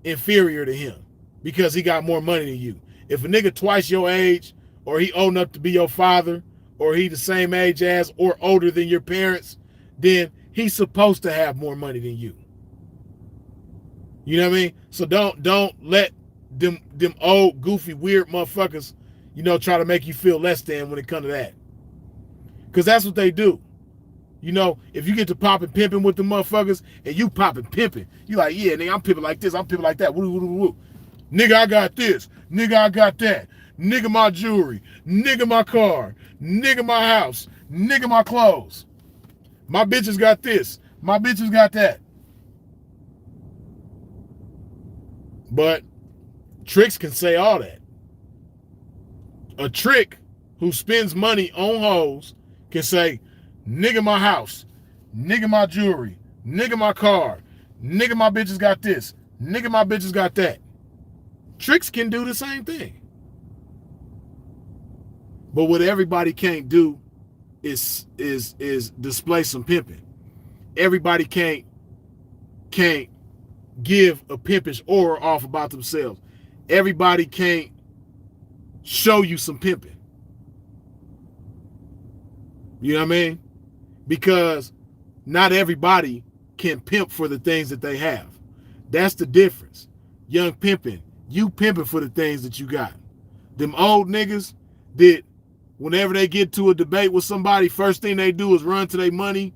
S1: inferior to him because he got more money than you. If a nigga twice your age, or he old enough to be your father, or he the same age as or older than your parents, then he's supposed to have more money than you. You know what I mean? So don't let them old, goofy, weird motherfuckers, try to make you feel less than when it comes to that. Because that's what they do. If you get to popping pimping with the motherfuckers and you popping pimping, you like, yeah, nigga, I'm pimping like this, I'm pimping like that. Woo, woo, woo, woo. Nigga, I got this. Nigga, I got that. Nigga, my jewelry. Nigga, my car. Nigga, my house. Nigga, my clothes. My bitches got this. My bitches got that. But tricks can say all that. A trick who spends money on hoes can say, nigga, my house. Nigga, my jewelry. Nigga, my car. Nigga, my bitches got this. Nigga, my bitches got that. Tricks can do the same thing. But what everybody can't do is display some pimping. Everybody can't give a pimpish aura off about themselves. Everybody can't show you some pimping. You know what I mean? Because not everybody can pimp for the things that they have. That's the difference. Young pimping, you pimping for the things that you got. Them old niggas that whenever they get to a debate with somebody, first thing they do is run to their money,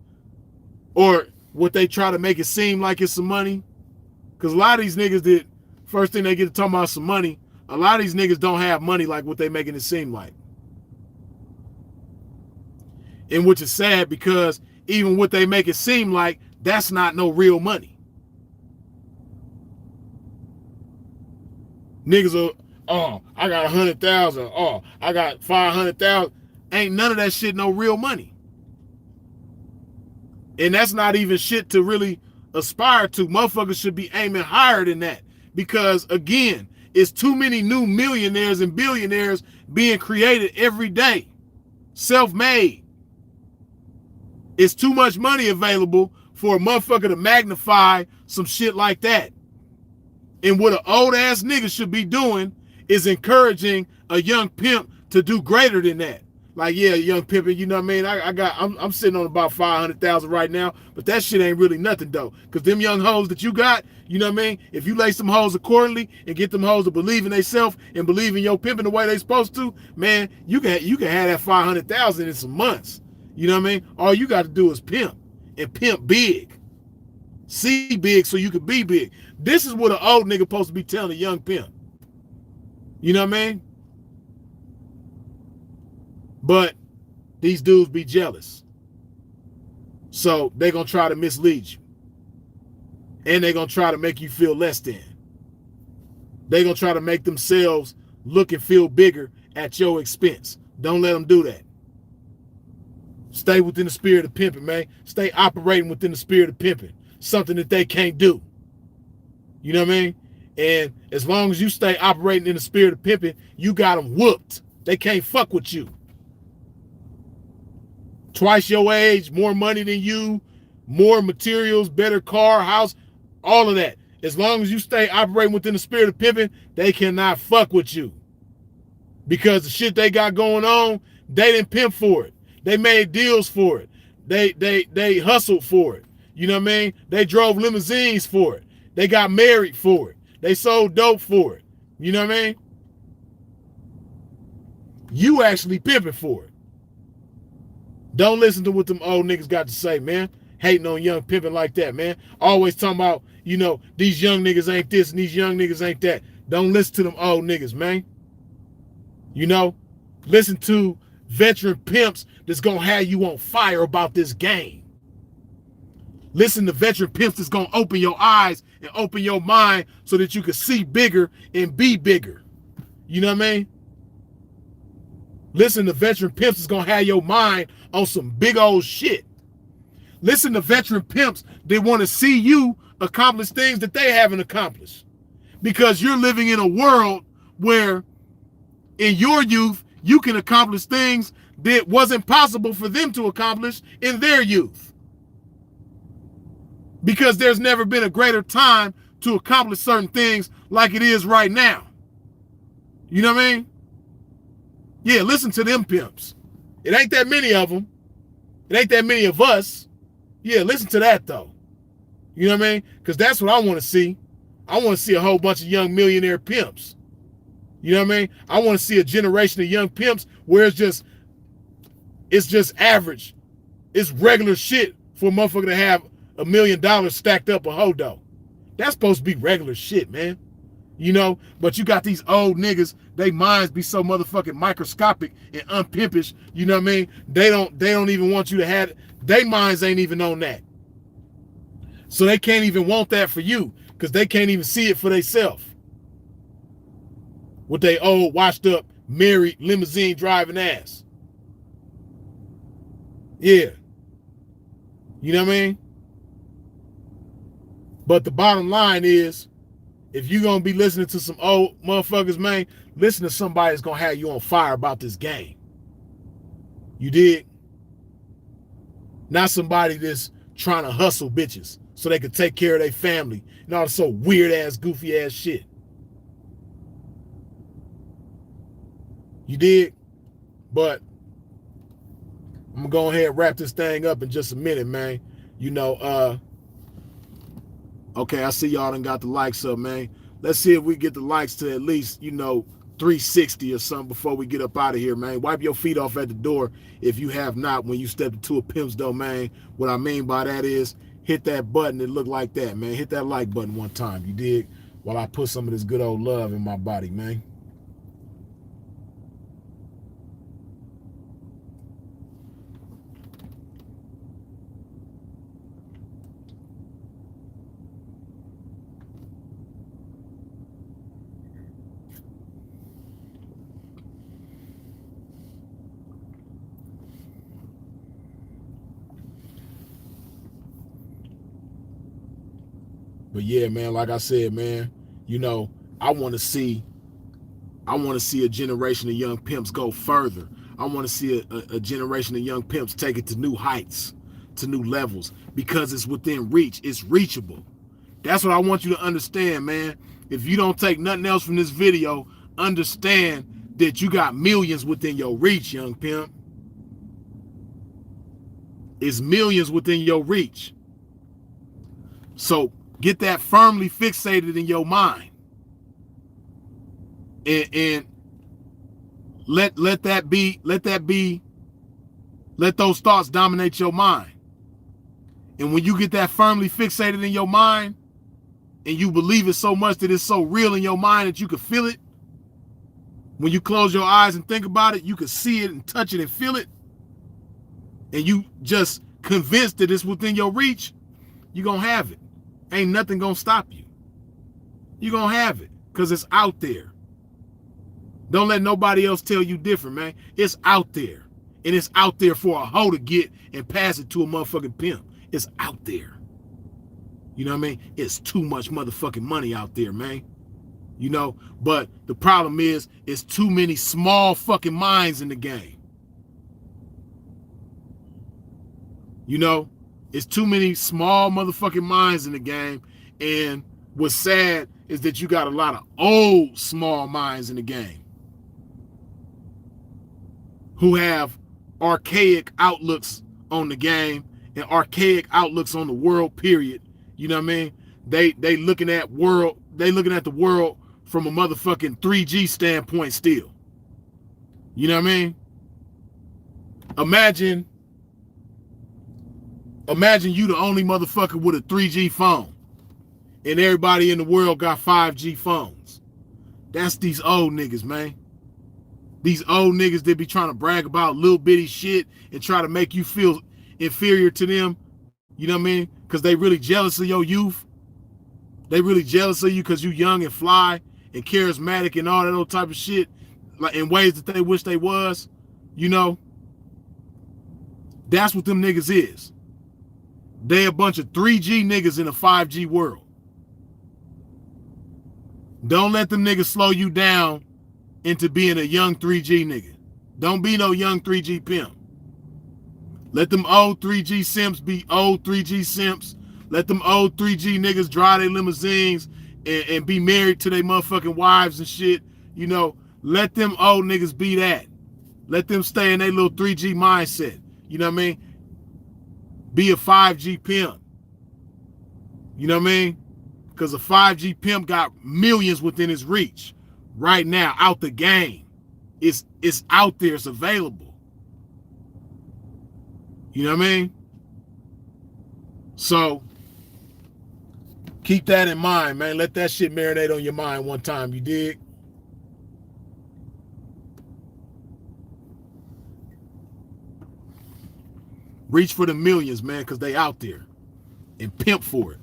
S1: or what they try to make it seem like it's some money. Because a lot of these niggas that first thing they get to talk about some money, a lot of these niggas don't have money like what they making it seem like. And which is sad because even what they make it seem like, that's not no real money. Niggas are, I got 100,000. I got 500,000. Ain't none of that shit no real money. And that's not even shit to really aspire to. Motherfuckers should be aiming higher than that. Because again, it's too many new millionaires and billionaires being created every day. Self-made. It's too much money available for a motherfucker to magnify some shit like that. And what an old ass nigga should be doing is encouraging a young pimp to do greater than that. Like, yeah, young pimp, you know what I mean? I'm sitting on about 500,000 right now, but that shit ain't really nothing though. Cause them young hoes that you got, you know what I mean? If you lace them hoes accordingly and get them hoes to believe in themselves and believe in your pimping the way they supposed to, man, you can have that 500,000 in some months. You know what I mean? All you got to do is pimp, and pimp big. See big so you can be big. This is what an old nigga supposed to be telling a young pimp. You know what I mean? But these dudes be jealous. So they're going to try to mislead you. And they're going to try to make you feel less than. They're going to try to make themselves look and feel bigger at your expense. Don't let them do that. Stay within the spirit of pimping, man. Stay operating within the spirit of pimping. Something that they can't do. You know what I mean? And as long as you stay operating in the spirit of pimping, you got them whooped. They can't fuck with you. Twice your age, more money than you, more materials, better car, house, all of that. As long as you stay operating within the spirit of pimping, they cannot fuck with you. Because the shit they got going on, they didn't pimp for it. They made deals for it. They hustled for it. You know what I mean? They drove limousines for it. They got married for it. They sold dope for it. You know what I mean? You actually pimping for it. Don't listen to what them old niggas got to say, man. Hating on young pimping like that, man. Always talking about, you know, these young niggas ain't this and these young niggas ain't that. Don't listen to them old niggas, man. You know, listen to veteran pimps that's gonna have you on fire about this game. Listen to veteran pimps that's gonna open your eyes and open your mind so that you can see bigger and be bigger. You know what I mean? Listen to veteran pimps that's gonna have your mind on some big old shit. Listen to veteran pimps that want to see you accomplish things that they haven't accomplished. Because you're living in a world where in your youth, you can accomplish things that wasn't possible for them to accomplish in their youth. Because there's never been a greater time to accomplish certain things like it is right now. You know what I mean? Yeah, listen to them pimps. It ain't that many of them. It ain't that many of us. Yeah, listen to that though. You know what I mean? Because that's what I want to see. I want to see a whole bunch of young millionaire pimps. You know what I mean? I want to see a generation of young pimps where it's just average. It's regular shit for a motherfucker to have $1 million stacked up a hodo. That's supposed to be regular shit, man. You know, but you got these old niggas, they minds be so motherfucking microscopic and unpimpish, you know what I mean? They don't even want you to have it. They minds ain't even on that. So they can't even want that for you, because they can't even see it for themselves. With they old, washed up, married, limousine driving ass. Yeah. You know what I mean? But the bottom line is, if you're going to be listening to some old motherfuckers, man, listen to somebody that's going to have you on fire about this game. You dig? Not somebody that's trying to hustle bitches so they can take care of their family and all this so weird-ass, goofy-ass shit. You dig? But I'm going to go ahead and wrap this thing up in just a minute, man. You know, okay, I see y'all done got the likes up, man. Let's see if we get the likes to at least, you know, 360 or something before we get up out of here, man. Wipe your feet off at the door if you have not when you step into a pimp's domain. What I mean by that is hit that button that look like that, man. Hit that like button one time, you dig? While I put some of this good old love in my body, man. But yeah, man, like I said, man, you know, I want to see a generation of young pimps go further. I want to see a generation of young pimps take it to new heights, to new levels, because it's within reach. It's reachable. That's what I want you to understand, man. If you don't take nothing else from this video, understand that you got millions within your reach, young pimp. It's millions within your reach. So get that firmly fixated in your mind. And let those thoughts dominate your mind. And when you get that firmly fixated in your mind, and you believe it so much that it's so real in your mind that you can feel it, when you close your eyes and think about it, you can see it and touch it and feel it, and you just convinced that it's within your reach, you're going to have it. Ain't nothing going to stop you. You're going to have it because it's out there. Don't let nobody else tell you different, man. It's out there. And it's out there for a hoe to get and pass it to a motherfucking pimp. It's out there. You know what I mean? It's too much motherfucking money out there, man. You know, but the problem is, it's too many small fucking minds in the game. You know, it's too many small motherfucking minds in the game. And what's sad is that you got a lot of old small minds in the game who have archaic outlooks on the game and archaic outlooks on the world, period. You know what I mean? They looking at the world from a motherfucking 3G standpoint still. You know what I mean? Imagine you the only motherfucker with a 3G phone and everybody in the world got 5G phones. That's these old niggas, man. These old niggas that be trying to brag about little bitty shit and try to make you feel inferior to them. You know what I mean? Because they really jealous of your youth. They really jealous of you because you young and fly and charismatic and all that old type of shit, like in ways that they wish they was. You know? That's what them niggas is. They a bunch of 3G niggas in a 5G world. Don't let them niggas slow you down into being a young 3G nigga. Don't be no young 3G pimp. Let them old 3G simps be old 3G simps. Let them old 3G niggas drive their limousines and be married to their motherfucking wives and shit. You know, let them old niggas be that. Let them stay in their little 3G mindset. You know what I mean? Be a 5G pimp. You know what I mean? Because a 5G pimp got millions within his reach right now, out the game. It's out there. It's available. You know what I mean? So keep that in mind, man. Let that shit marinate on your mind one time. You dig? Reach for the millions, man, because they out there. And pimp for it.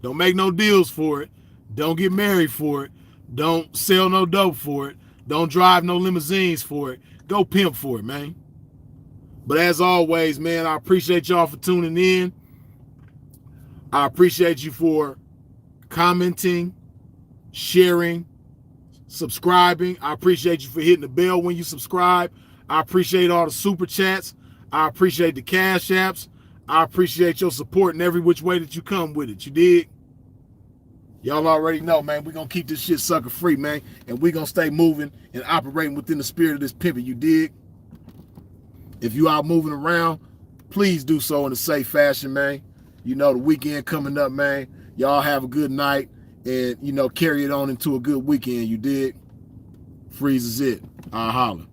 S1: Don't make no deals for it. Don't get married for it. Don't sell no dope for it. Don't drive no limousines for it. Go pimp for it, man. But as always, man, I appreciate y'all for tuning in. I appreciate you for commenting, sharing, subscribing. I appreciate you for hitting the bell when you subscribe. I appreciate all the super chats. I appreciate the cash apps. I appreciate your support in every which way that you come with it. You dig? Y'all already know, man. We're going to keep this shit sucker free, man. And we're going to stay moving and operating within the spirit of this pimping. You dig? If you are moving around, please do so in a safe fashion, man. You know, the weekend coming up, man. Y'all have a good night and, you know, carry it on into a good weekend. You dig? Freeze is it. I'll holler.